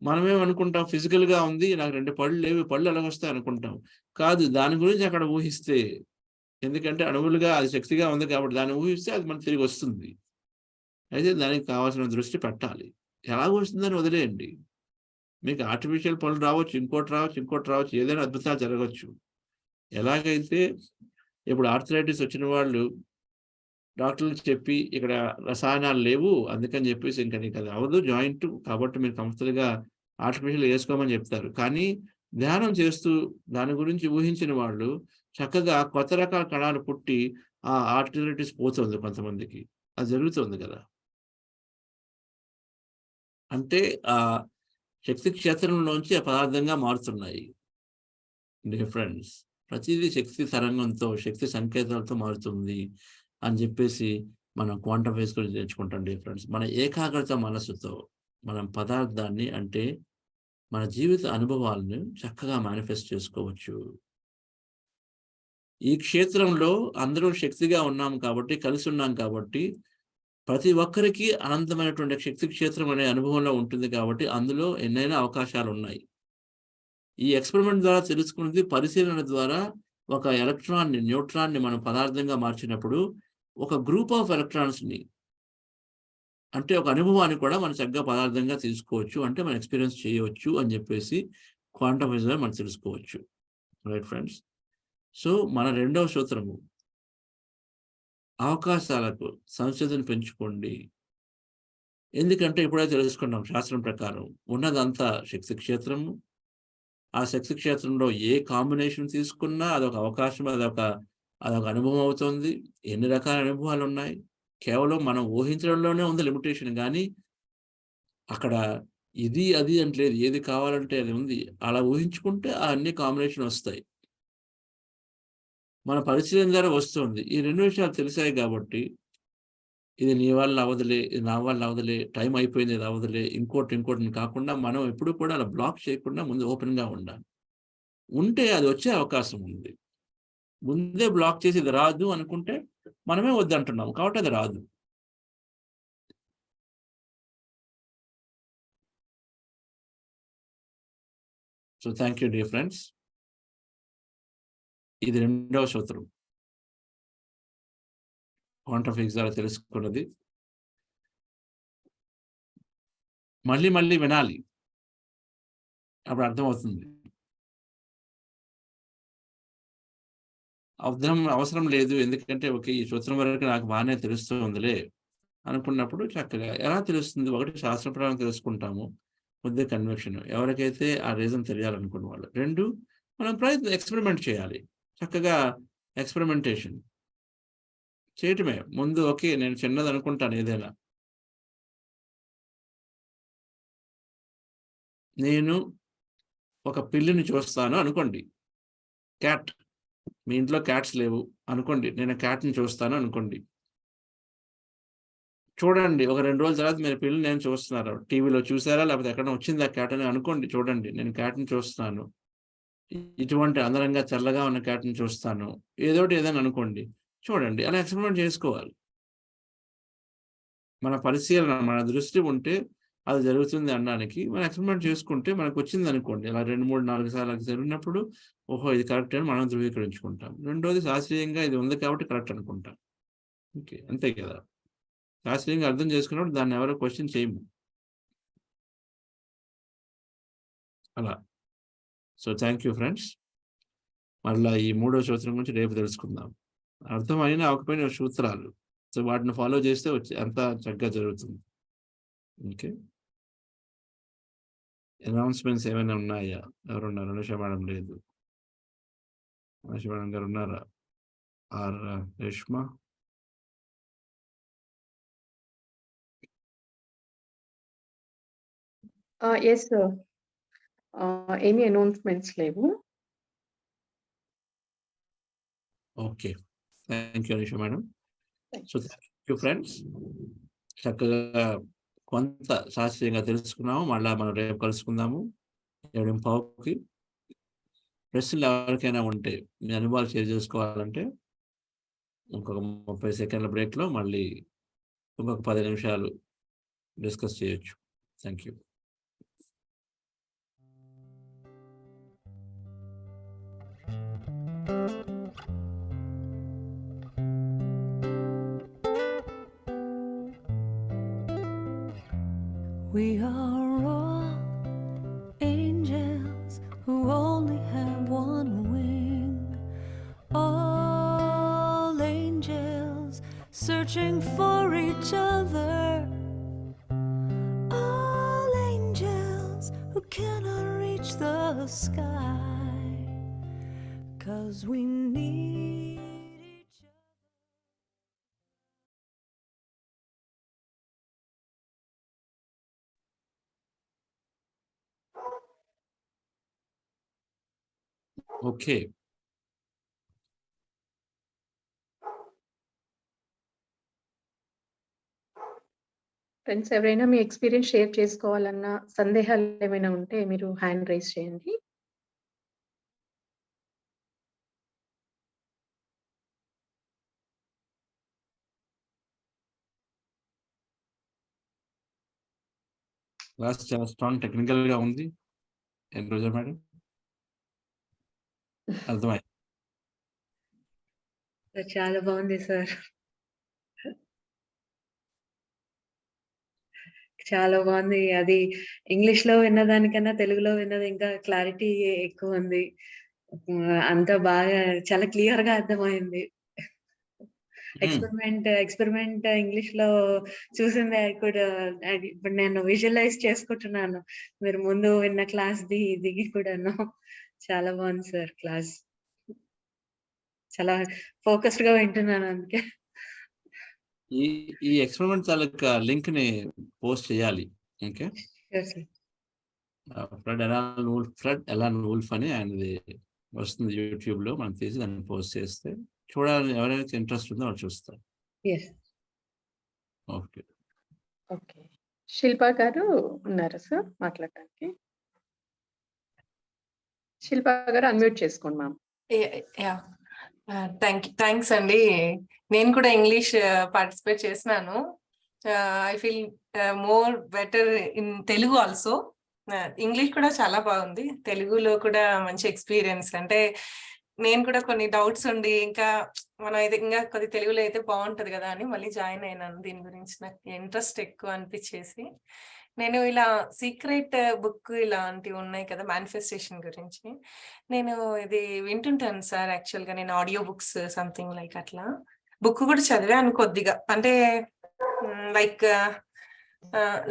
మనమేమనుకుంటాం, ఫిజికల్గా ఉంది, నాకు 2 పళ్ళు లేవు, పళ్ళు ఎలాగొస్తాయి అనుకుంటాం. కాదు, దాని గురించి అక్కడ ఊహిస్తే, ఎందుకంటే అణువులుగా అది శక్తిగా ఉంది కాబట్టి దాన్ని ఊహిస్తే అది మనకు తిరిగి వస్తుంది. అయితే దానికి కావాల్సిన దృష్టి పెట్టాలి. ఎలాగ వస్తుందని వదిలేయండి. మీకు ఆర్టిఫిషియల్ పళ్ళు రావచ్చు, ఇంకోటి రావచ్చు, ఏదైనా అద్భుతాలు జరగవచ్చు. ఎలాగైతే ఇప్పుడు ఆర్థరైటిస్ వచ్చిన వాళ్ళు డాక్టర్లు చెప్పి ఇక్కడ రసాయనాలు లేవు అందుకని చెప్పేసి ఇంకా నీకు అది అవ్వదు జాయింట్, కాబట్టి మీరు కంఫర్టబుల్గా ఆర్టిఫిషియల్ వేసుకోమని చెప్తారు. కానీ ధ్యానం చేస్తూ దాని గురించి ఊహించిన వాళ్ళు చక్కగా కొత్త రకాల కణాలు పుట్టి ఆ ఆర్థరైటిస్ పోతుంది కొంతమందికి. అది జరుగుతుంది కదా. అంటే ఆ శక్తి క్షేత్రంలోంచి ఆ పదార్థంగా మారుతున్నాయి. డిఫరెన్స్ ప్రతిదీ శక్తి తరంగంతో, శక్తి సంకేతాలతో మారుతుంది అని చెప్పేసి మనం క్వాంటం ఫిజిక్స్ గురించి నేర్చుకుంటాం. డిఫరెన్స్ మన ఏకాగ్రత మనసుతో మనం పదార్థాన్ని, అంటే మన జీవిత అనుభవాలను చక్కగా మేనిఫెస్ట్ చేసుకోవచ్చు. ఈ క్షేత్రంలో అందరూ శక్తిగా ఉన్నాం కాబట్టి, కలిసి ఉన్నాం కాబట్టి ప్రతి ఒక్కరికి అనంతమైనటువంటి శక్తి క్షేత్రం అనే అనుభవంలో ఉంటుంది కాబట్టి అందులో ఎన్నైనా అవకాశాలు ఉన్నాయి. ఈ ఎక్స్పెరిమెంట్ ద్వారా తెలుసుకున్నది పరిశీలన ద్వారా ఒక ఎలక్ట్రాన్ని, న్యూట్రాన్ని మనం పదార్థంగా మార్చినప్పుడు ఒక గ్రూప్ ఆఫ్ ఎలక్ట్రాన్స్ని, అంటే ఒక అనుభవాన్ని కూడా మనం చక్కగా పదార్థంగా తీసుకోవచ్చు, అంటే మనం ఎక్స్పీరియన్స్ చేయవచ్చు అని చెప్పేసి క్వాంటం ఫిజిక్స్ మనం తెలుసుకోవచ్చు. Right friends. సో మన 2వ సూత్రము, అవకాశాలకు సంశోధన పెంచుకోండి. ఎందుకంటే ఇప్పుడే తెలుసుకున్నాం శాస్త్రం ప్రకారం ఉన్నదంతా శక్తి క్షేత్రము. ఆ శక్తి క్షేత్రంలో ఏ కాంబినేషన్ తీసుకున్నా అదొక అవకాశం, అదొక అనుభవం అవుతుంది. ఎన్ని రకాల అనుభవాలు ఉన్నాయి, కేవలం మనం ఊహించడంలోనే ఉంది లిమిటేషన్, కానీ అక్కడ ఇది అది అంటలేదు, ఏది కావాలంటే అది ఉంది. అలా ఊహించుకుంటే ఆ అన్ని కాంబినేషన్ వస్తాయి, మన పరిశీలన ద్వారా వస్తుంది. ఈ 2 విషయాలు తెలిసాయి కాబట్టి ఇది నీ వల్ల అవ్వదులే, ఇది నా వల్ల అవ్వదులే, టైం అయిపోయింది ఇది అవ్వదులే, ఇంకోటి కాకుండా మనం ఎప్పుడు కూడా అలా బ్లాక్ చేయకుండా ముందు ఓపెన్‌గా ఉండాలి. ఉంటే అది వచ్చే అవకాశం ఉంది. ముందే బ్లాక్ చేసి ఇది రాదు అనుకుంటే మనమే వద్దంటున్నాం. కాబట్టి అది రాదు. So thank you dear friends. ఇది రెండవ సూత్రం. క్వాంటం ఫిజిక్స్ ద్వారా తెలుసుకున్నది. మళ్ళీ వినాలి. అప్పుడు అర్థమవుతుంది. అవసరం లేదు. ఎందుకంటే ఓకే. ఈ సూత్రం వరకు నాకు బానే తెలుస్తుందిలే అనుకున్నప్పుడు చక్కగా ఎలా తెలుస్తుంది? ఒకటి శాస్త్ర ప్రకారం తెలుసుకుంటాము. ముందే కన్విక్షన్. ఎవరికైతే ఆ రీజన్ తెలియాలనుకున్న వాళ్ళు. 2 మనం ఎక్స్‌పెరిమెంట్ చేయాలి. చక్కగా ఎక్స్‌పెరిమెంటేషన్ చేయటమే. ముందు ఓకే. నేను చిన్నదనుకుంటాను ఏదైనా. నేను ఒక పిల్లిని చూస్తాను అనుకోండి. క్యాట్. మీ ఇంట్లో క్యాట్స్ లేవు అనుకోండి. నేను క్యాట్‌ని చూస్తాను అనుకోండి. చూడండి. ఒక 2 రోజుల తర్వాత మీరు పిల్లిని చూస్తున్నారు. టీవీలో చూసారా? లేకపోతే ఎక్కడైనా వచ్చిందా క్యాట్ అని అనుకోండి. చూడండి. నేను క్యాట్‌ని చూస్తున్నాను. ఇటువంటి అందంగా తెల్లగా ఉన్న క్యాట్‌ని చూస్తాను. ఏదైనా అనుకోండి. చూడండి. అలా ఎక్స్‌పెరిమెంట్ చేసుకోవాలి. మన పరిశీలన, మన దృష్టి ఉంటే అది జరుగుతుంది అనడానికి మనం ఎక్స్‌పెరిమెంట్ చేసుకుంటే మనకొచ్చిందనుకోండి. అలా 2, 3, 4 సార్లు అది జరిగినప్పుడు ఓహో! ఇది కరెక్ట్ అని మనం ధృవీకరించుకుంటాం. రెండోది శాస్త్రీయంగా ఇది ఉంది కాబట్టి కరెక్ట్ అనుకుంటాం. ఓకే. అంతే కదా! శాస్త్రీయంగా అర్థం చేసుకున్నప్పుడు దాన్ని ఎవరు క్వెషన్ చేయము. అలా. So thank you friends. మరలా ఈ మూడో సూత్రం గురించి రేపు తెలుసుకుందాం. అర్థమైనా అవ్వకపోయినా సూత్రాలు. సో వాటిని ఫాలో చేస్తే అంతా చక్కగా జరుగుతుంది. ఓకే. అనౌన్స్‌మెంట్స్ ఏమైనా ఉన్నాయా? ఎవరున్నారు? అనుష మేడం లేదు. అనుష మేడం గారు ఉన్నారా? Or Reshma? Yes sir. Any announcements లేవు. Okay. Thank you Anusha madam. Thank so thank you friends. చక్కగా కొంత శాస్త్రీయంగా తెలుసుకున్నాము. మళ్ళా మనం రేపు కలుసుకుందాము. 7:15కి. ప్రశ్నలు ఎవరికైనా ఉంటే మీ అనుభవాలు షేర్ చేసుకోవాలంటే ఇంకొక 30 సెకండ్ల బ్రేక్‌లో మళ్ళీ ఇంకొక 10 నిమిషాలు డిస్కస్ చేయొచ్చు. Thank you. We are all angels who only have one wing. All angels searching for each other. All angels who cannot reach the sky. 'Cause we need each other. Okay. Friends ఎవరైనా మీ experience share చేసుకోవాలన్నా, సందేహాలు ఏమైనా ఉంటే మీరు hand raise చేయండి. Class చాలా strong టెక్నికల్‌గా ఉంది. ఏం రోజా మేడం? అర్థమైంది. చాలా బాగుంది సార్. చాలా బాగుంది. అది ఇంగ్లీష్‌లో విన్నదానికన్నా తెలుగులో విన్నది ఇంకా క్లారిటీ ఎక్కువుంది. అంతా బాగా చాలా క్లియర్‌గా అర్థమైంది. ఎక్స్‌పెరిమెంట్ ఇంగ్లీష్‌లో చూసింది ఇప్పుడు నేను విజువలైజ్ చేసుకుంటున్నాను. మీరు ముందు విన్న క్లాస్‌ది ఇది కూడాను. చాలా బాగుంది సార్ క్లాస్. చాలా ఫోకస్డ్‌గా వింటున్నాను అందుకే. ఈ ఎక్స్‌పెరిమెంట్ తాలూకా లింక్‌ని పోస్ట్ చేయాలి. Okay. Sure sir. Fred Alan Wolf అని ఆయనది వస్తుంది యూట్యూబ్‌లో. మనం తీసి దాన్ని పోస్ట్ చేస్తే చూడాలని ఎవరైతే ఇంట్రెస్ట్ ఉందో వాళ్ళు చూస్తారు. యెస్. ఓకే. ఓకే. శిల్పా గారు ఉన్నారా సార్ మాట్లాడటానికి? శిల్పా గారు అన్‌మ్యూట్ చేసుకోండి మ్యామ్. యాహ్! థాంక్స్ అండి. నేను కూడా ఇంగ్లీష్ పార్టిసిపేట్ చేసినాను. I feel more better in Telugu also. English కూడా చాలా బాగుంది. తెలుగులో కూడా మంచి ఎక్స్‌పీరియన్స్. అంటే నేను కూడా కొన్ని డౌట్స్ ఉండి ఇంకా మనం అయితే ఇంకా కొద్ది తెలుగులో అయితే బాగుంటది కదా అని మళ్ళీ జాయిన్ అయినాను. దీని గురించి నాకు ఇంట్రెస్ట్ ఎక్కువ అనిపించేసి నేను ఇలా సీక్రెట్ బుక్ ఇలాంటివి ఉన్నాయి కదా మేనిఫెస్టేషన్ గురించి నేను ఇది వింటుంటాను సార్. యాక్చువల్‌గా నేను ఆడియో బుక్స్ సంథింగ్ లైక్ అట్లా. బుక్ కూడా చదివాను కొద్దిగా. అంటే లైక్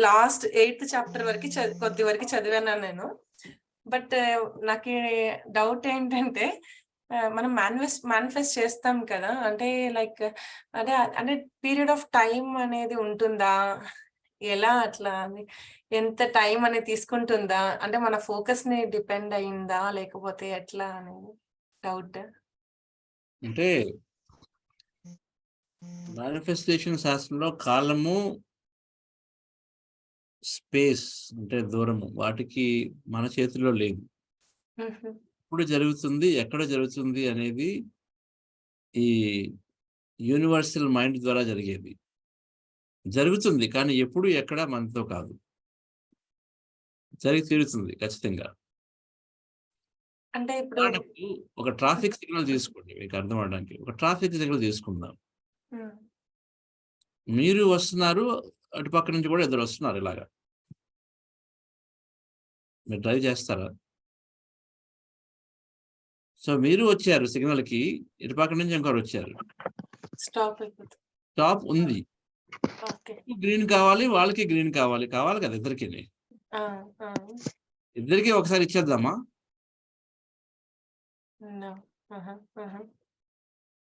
లాస్ట్ 8th చాప్టర్ వరకు కొద్ది వరకు చదివాను నేను. బట్ నాకు డౌట్ ఏంటంటే మనం మేనిఫెస్ట్ చేస్తాం కదా! అంటే లైక్ అదే అంటే పీరియడ్ ఆఫ్ టైమ్ అనేది ఉంటుందా? ఎలా అట్లా అని? ఎంత టైం అనేది తీసుకుంటుందా? అంటే మన ఫోకస్‌ని డిపెండ్ అయిందా? లేకపోతే ఎట్లా అనేది డౌట్. అంటే మేనిఫెస్టేషన్ శాస్త్రంలో కాలము, స్పేస్ అంటే దూరము వాటికి మన చేతిలో లేదు. హుహు. ఎప్పుడు జరుగుతుంది, ఎక్కడ జరుగుతుంది అనేది ఈ యూనివర్సల్ మైండ్ ద్వారా జరిగేది. జరుగుతుంది కానీ ఎప్పుడు, ఎక్కడ మనతో కాదు. జరిగి తీరుతుంది ఖచ్చితంగా. అంటే ఇప్పుడు ఉదాహరణకు ఒక ట్రాఫిక్ సిగ్నల్ తీసుకోండి మీకు అర్థం అవ్వడానికి. ఒక ట్రాఫిక్ సిగ్నల్ తీసుకుందాం. హ్మ్. మీరు వస్తున్నారు, అటు పక్క నుంచి కూడా ఇద్దరు వస్తున్నారు ఇలాగా. మీరు డ్రైవ్ చేస్తారా? సో మీరు వచ్చారు సిగ్నల్‌కి, ఇటు పక్క నుంచి ఇంకోరు వచ్చారు. స్టాప్ అయిపోతుంది. స్టాప్ ఉంది. ఓకే. గ్రీన్ కావాలి, వాళ్ళకి గ్రీన్ కావాలి. కావాలి కదా ఇద్దరికిని. ఆ! ఆ! ఇద్దరికీ ఒకసారి ఇచ్చేద్దామా? నో. ఆహా! ఆహా!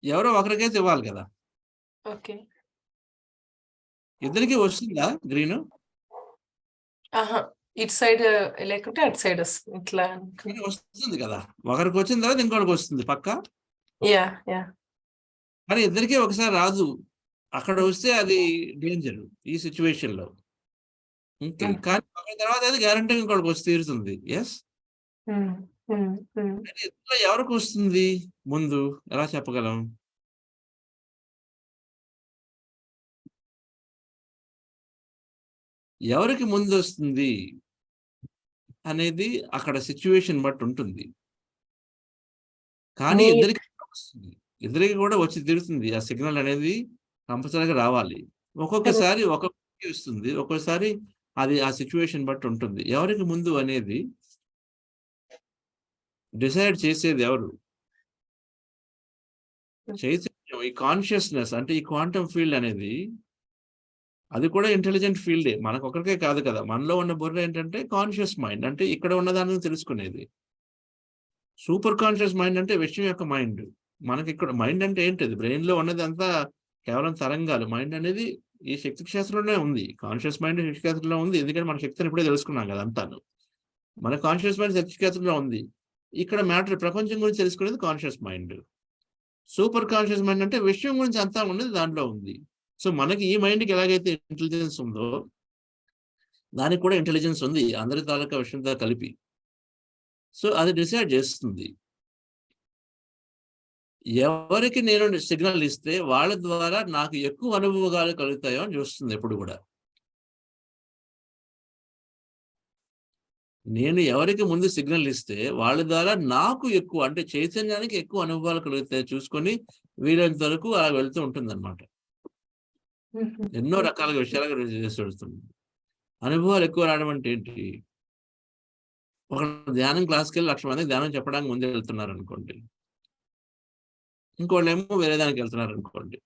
ఎవరో ఒకరికైతే ఇవ్వాలి కదా! ఓకే. ఇద్దరికీ వస్తుందా గ్రీను? ఆహా! ఇటు సైడ్ లేకుంటే అటు సైడ్ వస్తుంది. ఇట్లా గ్రీన్ వస్తుంది కదా! ఒకరికి వచ్చిన తర్వాత ఇంకోరికి వస్తుంది పక్కా. యాహ్! యాహ్! కానీ ఇద్దరికీ ఒకసారి రాదు. అక్కడ వస్తే అది డేంజర్ ఈ సిట్యుయేషన్‌లో. ఓకే. హ్మ్. కానీ ఒకరి తర్వాత అది గ్యారంటీగా ఇంకోరికి వచ్చి తీరుతుంది. యెస్. హ్మ్. హ్మ్. హ్మ్. కానీ ఇద్దరిలో ఎవరికి వస్తుంది ముందు ఎలా చెప్పగలం? ఎవరికి ముందొస్తుంది అనేది అక్కడ సిట్యుయేషన్ బట్టి ఉంటుంది. కానీ మీ ఇద్దరికి వస్తుంది. ఇద్దరికి కూడా వచ్చి తీరుతుంది. ఆ సిగ్నల్ అనేది కంపల్సరీగా రావాలి. ఒక్కొక్కసారి ఒక్కొక్కరికి వస్తుంది. ఒక్కోసారి అది ఆ సిట్యుయేషన్ బట్టి ఉంటుంది. ఎవరికి ముందు అనేది డిసైడ్ చేసేది ఎవరు? చైతన్యం. ఈ కాన్షియస్‌నెస్ అంటే ఈ క్వాంటమ్ ఫీల్డ్ అనేది అది కూడా ఇంటెలిజెంట్ ఫీల్డే. మనకొక్కరికే కాదు కదా! మనలో ఉన్న బుర్ర ఏంటంటే కాన్షియస్ మైండ్. అంటే ఇక్కడ ఉన్నదాన్ని తెలుసుకునేది. సూపర్ కాన్షియస్ మైండ్ అంటే విషయం యొక్క మైండ్. మనకిక్కడ మైండ్ అంటే ఏంటది? బ్రెయిన్‌లో ఉన్నదంతా కేవలం తరంగాలు. మైండ్ అనేది ఈ శక్తి క్షేత్రంలోనే ఉంది. కాన్షియస్ మైండ్ శక్తి క్షేత్రంలో ఉంది. ఎందుకంటే మన శక్తిని ఇప్పుడే తెలుసుకున్నాం కదా అంతాను. మన కాన్షియస్ మైండ్ శక్తి క్షేత్రంలో ఉంది. ఇక్కడ మ్యాటర్ ప్రపంచం గురించి తెలుసుకునేది conscious mind. Super conscious mind అంటే విషయం గురించి అంతా ఉన్నది దాంట్లో ఉంది. సో మనకి ఈ మైండ్‌కి ఎలాగైతే ఇంటెలిజెన్స్ ఉందో దానికి కూడా ఇంటెలిజెన్స్ ఉంది. అందరి తాలూకా విషయంతో కలిపి. సో అది డిసైడ్ చేస్తుంది. ఎవరికి నేను సిగ్నల్ ఇస్తే వాళ్ళ ద్వారా నాకు ఎక్కువ అనుభవాలు కలుగుతాయో అని చూస్తుంది ఎప్పుడు కూడా. నేను ఎవరికి ముందు సిగ్నల్ ఇస్తే వాళ్ళ ద్వారా నాకు ఎక్కువ అంటే చైతన్యానికి ఎక్కువ అనుభవాలు కలుగుతాయి చూసుకొని వీలైనంత వరకు అలా వెళ్తూ ఉంటుందన్నమాట. హుహు. ఎన్నో రకాల విషయాలుగా చేసి వెళ్తుంది. అనుభవాలు ఎక్కువ రావడం అంటే ఏంటి? ఒక ధ్యానం క్లాస్‌కెళ్ళి 1,00,000 మందికి ధ్యానం చెప్పడానికి ముందే వెళ్తున్నారనుకోండి. ఇంకోళ్ళేమో వేరే దానికి వెళ్తున్నారనుకోండి.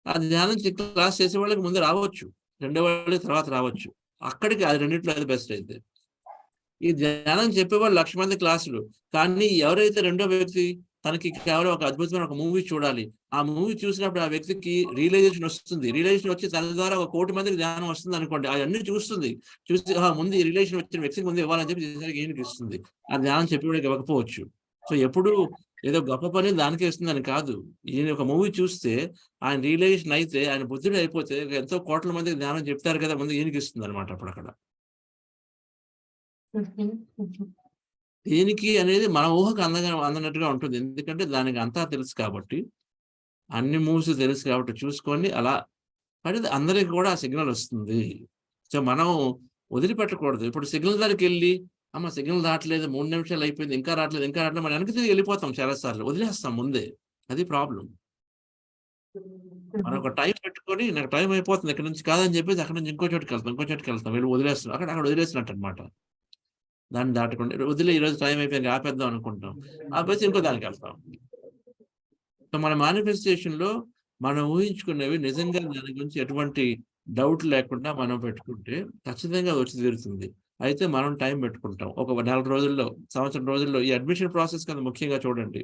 ఆ ధ్యానం క్లాస్ చేసే వాళ్ళకి ముందు రావచ్చు. రెండో వాళ్ళకి తర్వాత రావచ్చు. అక్కడికి అది రెండిట్లో అది బెస్ట్ అయితే. ఈ ధ్యానం చెప్పేవాళ్ళు 1,00,000 మంది క్లాసులు. కానీ ఎవరైతే రెండో వ్యక్తి తనకి కేవలం ఒక అద్భుతమైన ఒక మూవీ చూడాలి. ఆ మూవీ చూసినప్పుడు ఆ వ్యక్తికి రియలైజేషన్ వస్తుంది. రియలైజేషన్ వచ్చి తన ద్వారా 1,00,00,000 మందికి ధ్యానం వస్తుందనుకోండి. అయన్నీ చూస్తుంది. చూసి ముందు ఈ రియలైజేషన్ వచ్చిన వ్యక్తికి ముందు ఇవ్వాలని చెప్పి ఈయనకి ఇస్తుంది. ఆ ధ్యానం చెప్పేవాడికి ఇవ్వకపోవచ్చు. సో ఎప్పుడు ఏదో గొప్ప పని దానికే ఇస్తుందని కాదు. ఈయన ఒక మూవీ చూస్తే ఆయన రియలైజేషన్ అయితే ఆయన బుద్ధుడు అయిపోతే ఎంతో కోట్ల మందికి జ్ఞానం చెప్తారు కదా, ముందు ఈయనకి ఇస్తుంది అనమాట. అప్పుడు అక్కడ దేనికి అనేది మన ఊహకు అందనట్టుగా ఉంటుంది. ఎందుకంటే దానికి అంతా తెలుసు కాబట్టి, అన్ని మూవ్స్ తెలుసు కాబట్టి చూసుకొని అలా పడితే అందరికి కూడా ఆ సిగ్నల్ వస్తుంది. సో మనం వదిలిపెట్టకూడదు. ఇప్పుడు సిగ్నల్ దగ్గరికి వెళ్ళి అమ్మ సిగ్నల్ రావట్లేదు, 3 నిమిషాలు అయిపోయింది, ఇంకా రావట్లేదు మనం వెనక్కి తిరిగి వెళ్ళిపోతాం చాలా సార్లు, వదిలేస్తాం ముందే. అది ప్రాబ్లం. మనం ఒక టైం పెట్టుకొని నాకు టైం అయిపోతుంది ఇక్కడ నుంచి కాదని చెప్పేసి అక్కడ నుంచి ఇంకో చోటుకి వెళ్తాం వెళ్ళి వదిలేస్తాం. అక్కడ వదిలేసినట్టు అనమాట. దాన్ని దాటకుండా వదిలే ఈరోజు టైం అయిపోయింది ఆపేద్దాం అనుకుంటాం, ఆపేసి ఇంకో దానికి వెళ్తాం. సో మన మేనిఫెస్టేషన్ లో మనం ఊహించుకునేవి నిజంగా దాని గురించి ఎటువంటి డౌట్ లేకుండా మనం పెట్టుకుంటే ఖచ్చితంగా వచ్చి తీరుతుంది. అయితే మనం టైం పెట్టుకుంటాం. ఒక 4 రోజుల్లో, సంవత్సరం రోజుల్లో ఈ అడ్మిషన్ ప్రాసెస్ కదా ముఖ్యంగా చూడండి.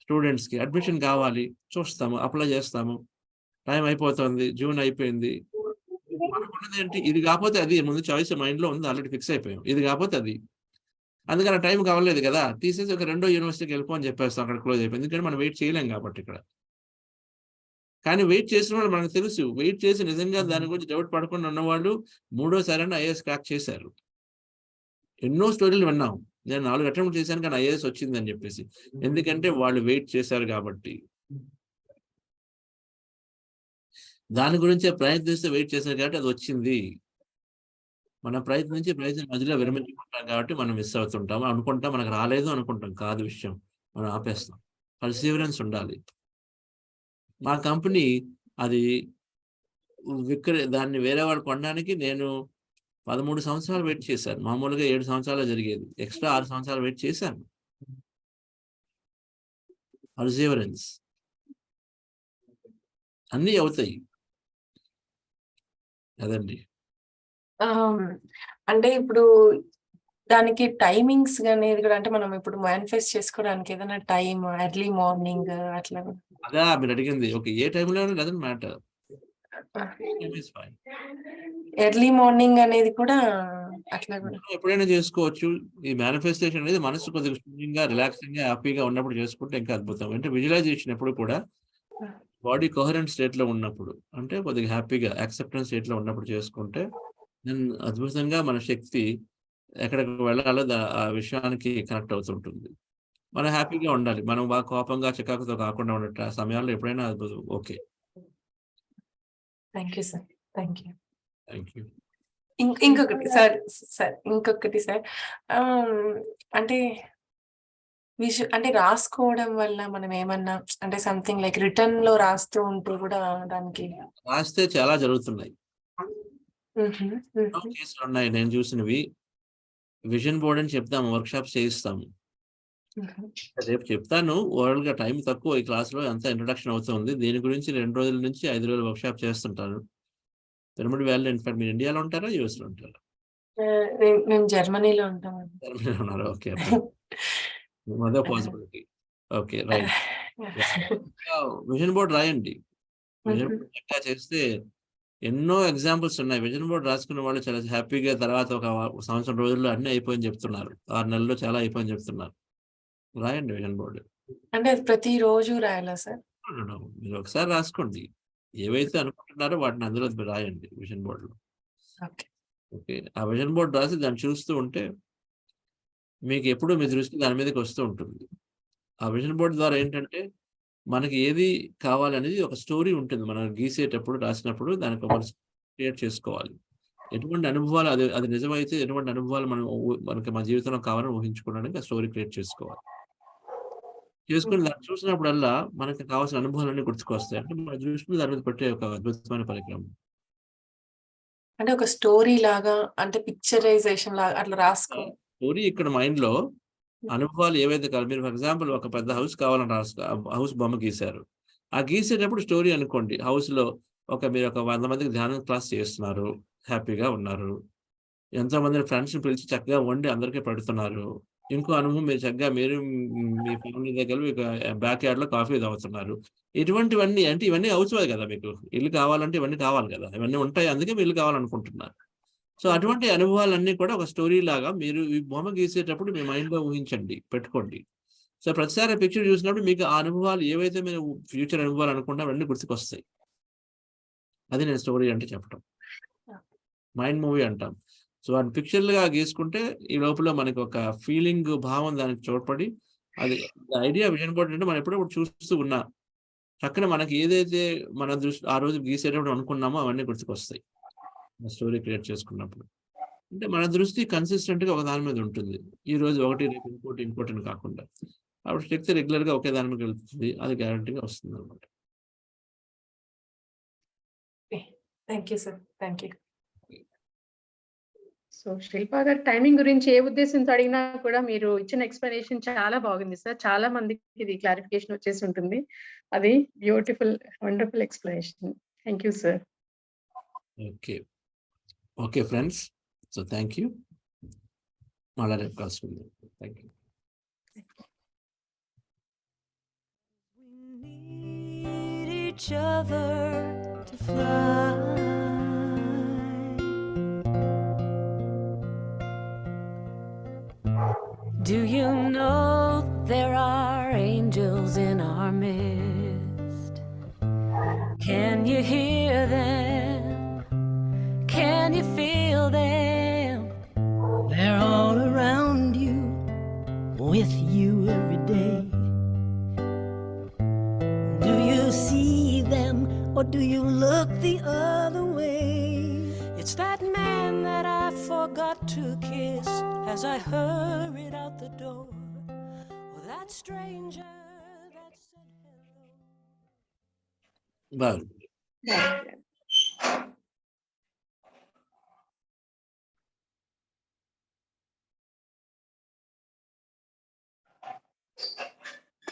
స్టూడెంట్స్ కి అడ్మిషన్ కావాలి, చూస్తాము, అప్లై చేస్తాము, టైం అయిపోతుంది, జూన్ అయిపోయింది. మనకున్నది ఏంటి, ఇది కాకపోతే అది, ముందు చాయిస్ మైండ్ లో ఉంది, ఆల్రెడీ ఫిక్స్ అయిపోయాం, ఇది కాకపోతే అది. అందుకని టైం కావలేదు కదా, తీసేసి ఒక రెండో యూనివర్సిటీకి వెళ్ళిపోని చెప్పేస్తాం, అక్కడ క్లోజ్ అయిపోయింది. ఎందుకంటే మనం వెయిట్ చేయలేం కాబట్టి ఇక్కడ. కానీ వెయిట్ చేసిన వాళ్ళు మనకు తెలుసు, వెయిట్ చేసి నిజంగా దాని గురించి డౌట్ పడకుండా ఉన్నవాళ్ళు 3వ సారైనా ఐఏఎస్ క్రాక్ చేశారు. ఎన్నో స్టోరీలు విన్నాం. నేను 4 అటెంప్ట్ చేశాను కానీ ఐఏఎస్ వచ్చింది అని చెప్పేసి. ఎందుకంటే వాళ్ళు వెయిట్ చేశారు కాబట్టి. దాని గురించే ప్రయత్నిస్తే వెయిట్ చేశారు కాబట్టి అది వచ్చింది. మనం ప్రయత్నం మధ్యలో విరమించుకుంటాం కాబట్టి మనం మిస్ అవుతుంటాం, అనుకుంటాం మనకు రాలేదు అనుకుంటాం. కాదు విషయం, మనం ఆపేస్తాం. పర్సీవరెన్స్ ఉండాలి. మా కంపెనీ అది దాన్ని వేరే వాళ్ళు కొనడానికి నేను 13 సంవత్సరాలు వెయిట్ చేశాను. మామూలుగా 7 సంవత్సరాలు జరిగేది, ఎక్స్ట్రా 6 సంవత్సరాలు వెయిట్ చేశాను. పర్సీవరెన్స్ అన్నీ అవుతాయి. అదండి. అంటే ఇప్పుడు దానికి టైమింగ్స్ అనేది కూడా, అంటే మనం ఇప్పుడు మేనిఫెస్ట్ చేసుకోవడానికి ఏదైనా టైం, ఎర్లీ మార్నింగ్ అట్లా? అదా మీరు అడిగింది. ఓకే, ఏ టైంలో డజంట్ మ్యాటర్, ఎర్లీ మార్నింగ్ అనేది కూడా అట్లా కూడా ఎప్పుడైనా చేసుకోవచ్చు. ఈ మేనిఫెస్టేషన్ అనేది మనసు కొద్దిగా శూన్యంగా, రిలాక్సింగ్ గా, హ్యాపీగా ఉన్నప్పుడు చేసుకుంటే ఇంకా అద్భుతం. అంటే విజువలైజేషన్ ఎప్పుడు కూడా బాడీ కోహరెంట్ స్టేట్ లో ఉన్నప్పుడు, అంటే కొద్దిగా హ్యాపీగా యాక్సెప్టెన్స్ స్టేట్ లో ఉన్నప్పుడు చేసుకుంటే అద్భుతంగా మన శక్తి ఎక్కడికి వెళ్ళాలో ఆ విషయానికి కనెక్ట్ అవుతుంటుంది. మనం హ్యాపీగా ఉండాలి. మనం బాగా కోపంగా, చికాకుతో కాకుండా ఉన్నట్టు ఆ సమయాల్లో ఎప్పుడైనా అద్భుతం. Okay, thank you sir. Thank you. Thank you. ఇంకొకటి సార్, అంటే అంటే రాసుకోవడం వల్ల మనం ఏమన్నా, అంటే సంథింగ్ లైక్ రిటర్న్ లో రాస్తూ ఉంటూ కూడా దానికి రాస్తే చాలా జరుగుతున్నాయి. కేసులు ఉన్నాయి నేను చూసినవి. విజన్ బోర్డ్ అని చెప్తాము, వర్క్ షాప్స్ చేయిస్తాము. రేపు చెప్తాను. ఓవరాల్ గా టైం తక్కువ, ఈ క్లాస్ లో అంతా ఇంట్రొడక్షన్ అవుతుంది. దీని గురించి 2 రోజుల నుంచి 5 రోజులు వర్క్ షాప్ చేస్తుంటాను. పిరమిడ్ వ్యాలీలో. ఇన్ఫాక్ట్ మీరు ఇండియాలో ఉంటారా, యూఎస్ లో ఉంటారా? మేము జర్మనీలో ఉంటాం. జర్మనీలో ఉన్నారు. ఓకే, అదే possibility. Okay, right. Vision board రాయండి. విజన్ బోర్డ్ చేస్తే ఎన్నో ఎగ్జాంపుల్స్ ఉన్నాయి. విజన్ బోర్డ్ రాసుకున్న వాళ్ళు చాలా హ్యాపీగా తర్వాత ఒక సంవత్సరం రోజుల్లో అన్ని అయిపోయింది చెప్తున్నారు, 6 నెలల్లో చాలా అయిపోయింది చెప్తున్నారు. రాయండి విజన్ బోర్డు. అంటే అది ప్రతిరోజు రాయాలా సార్? మీరు ఒకసారి రాసుకోండి, ఏవైతే అనుకుంటున్నారో వాటిని అందులో రాయండి విజన్ బోర్డులో. ఓకే, ఆ విజన్ బోర్డు రాసి దాన్ని చూస్తూ ఉంటే మీకు ఎప్పుడు మీ దృష్టి దాని మీదకి వస్తూ ఉంటుంది. ఆ విజన్ బోర్డు ద్వారా ఏంటంటే మనకి ఏది కావాలనేది ఒక స్టోరీ ఉంటుంది. మనం గీసేటప్పుడు, రాసినప్పుడు దానికి ఒక క్రియేట్ చేసుకోవాలి. ఎటువంటి అనుభవాలు, అది నిజమైతే ఎటువంటి అనుభవాలు మనకి మన జీవితంలో కావాలని ఊహించుకోవడానికి ఆ స్టోరీ క్రియేట్ చేసుకోవాలి. చేసుకుని దాన్ని చూసినప్పుడల్లా మనకి కావాల్సిన అనుభవాలన్నీ గుర్తుకొస్తాయి. అంటే మన దృష్టిని దాని మీద పెట్టే ఒక అద్భుతమైన పరికరం. అంటే ఒక స్టోరీ లాగా, అంటే పిక్చరైజేషన్ లాగా అట్లా రాసుకో. స్టోరీ ఇక్కడ మైండ్ లో అనుభవాలు ఏవైతే కావాలి. మీరు ఫర్ ఎగ్జాంపుల్ ఒక పెద్ద హౌస్ కావాలని హౌస్ బొమ్మ గీశారు. ఆ గీసేటప్పుడు స్టోరీ అనుకోండి. హౌస్ లో మీరు ఒక 100 మందికి ధ్యానం క్లాస్ చేస్తున్నారు, హ్యాపీగా ఉన్నారు. ఎంతో మంది ఫ్రెండ్స్ పిలిచి చక్కగా వండి అందరికీ పెడుతున్నారు. ఇంకో అనుభవం, మీరు చక్కగా మీరు మీ ఫ్యామిలీ దగ్గర బ్యాక్ యార్డ్ లో కాఫీ తాగుతున్నారు. ఇటువంటివన్నీ, అంటే ఇవన్నీ అవుతాయి కదా. మీకు ఇల్లు కావాలంటే ఇవన్నీ కావాలి కదా, ఇవన్నీ ఉంటాయి, అందుకే మీరు ఇల్లు కావాలనుకుంటున్నారు. సో అటువంటి అనుభవాలన్నీ కూడా ఒక స్టోరీ లాగా మీరు ఈ బొమ్మ గీసేటప్పుడు మీ మైండ్ లో ఊహించండి, పెట్టుకోండి. సో ప్రతిసారి పిక్చర్ చూసినప్పుడు మీకు ఆ అనుభవాలు ఏవైతే మీరు ఫ్యూచర్ అనుభవాలు అనుకుంటే అవన్నీ గుర్తుకొస్తాయి. అది నేను స్టోరీ అంటే చెప్పడం. మైండ్ మూవీ అంటాం. సో అది పిక్చర్లుగా గీసుకుంటే ఈ లోపల మనకి ఒక ఫీలింగ్ భావం దానికి చోటపడి అది ఐడియా విజన్ బోర్డ్ అంటే మనం ఎప్పుడప్పుడు చూస్తూ ఉన్నా పక్కన మనకి ఏదైతే మన దృష్టి ఆ రోజు గీసేటప్పుడు అనుకున్నామో అవన్నీ గుర్తుకొస్తాయి స్టోరీ క్రియేట్ చేసుకున్నప్పుడు. అంటే మన దృష్టి కన్సిస్టెంట్ గా ఒక దాని మీద ఉంటుంది. ఈ రోజు ఒకటి రేపు ఇంకోటి అని కాకుండా అప్పుడు శక్తి రెగ్యులర్ గా ఒకే దాని మీద వెళ్తుంది. అది గ్యారంటీగా వస్తుంది అనమాట. Thank you sir. Thank you. So Shilpa గారు టైమింగ్ గురించి ఏ ఉద్దేశంతో అడిగినా కూడా మీరు ఇచ్చిన ఎక్స్ప్లెనేషన్ చాలా బాగుంది సార్. చాలా మందికి ఇది క్లారిఫికేషన్ వచ్చేసి ఉంటుంది. అది beautiful wonderful explanation. Thank you sir. Okay friends. So thank you. మళ్ళీ రేపు కలుసుకుందాం. Thank you. We need each other to fly. Do you know there are angels in our midst? Can you hear them? Can you feel them? They're all around you, with you every day. Do you see them, or do you look the other way? It's that man that I forgot to kiss as I hurried out the door, or that stranger that said hello. బాగుంది. బాగుంది.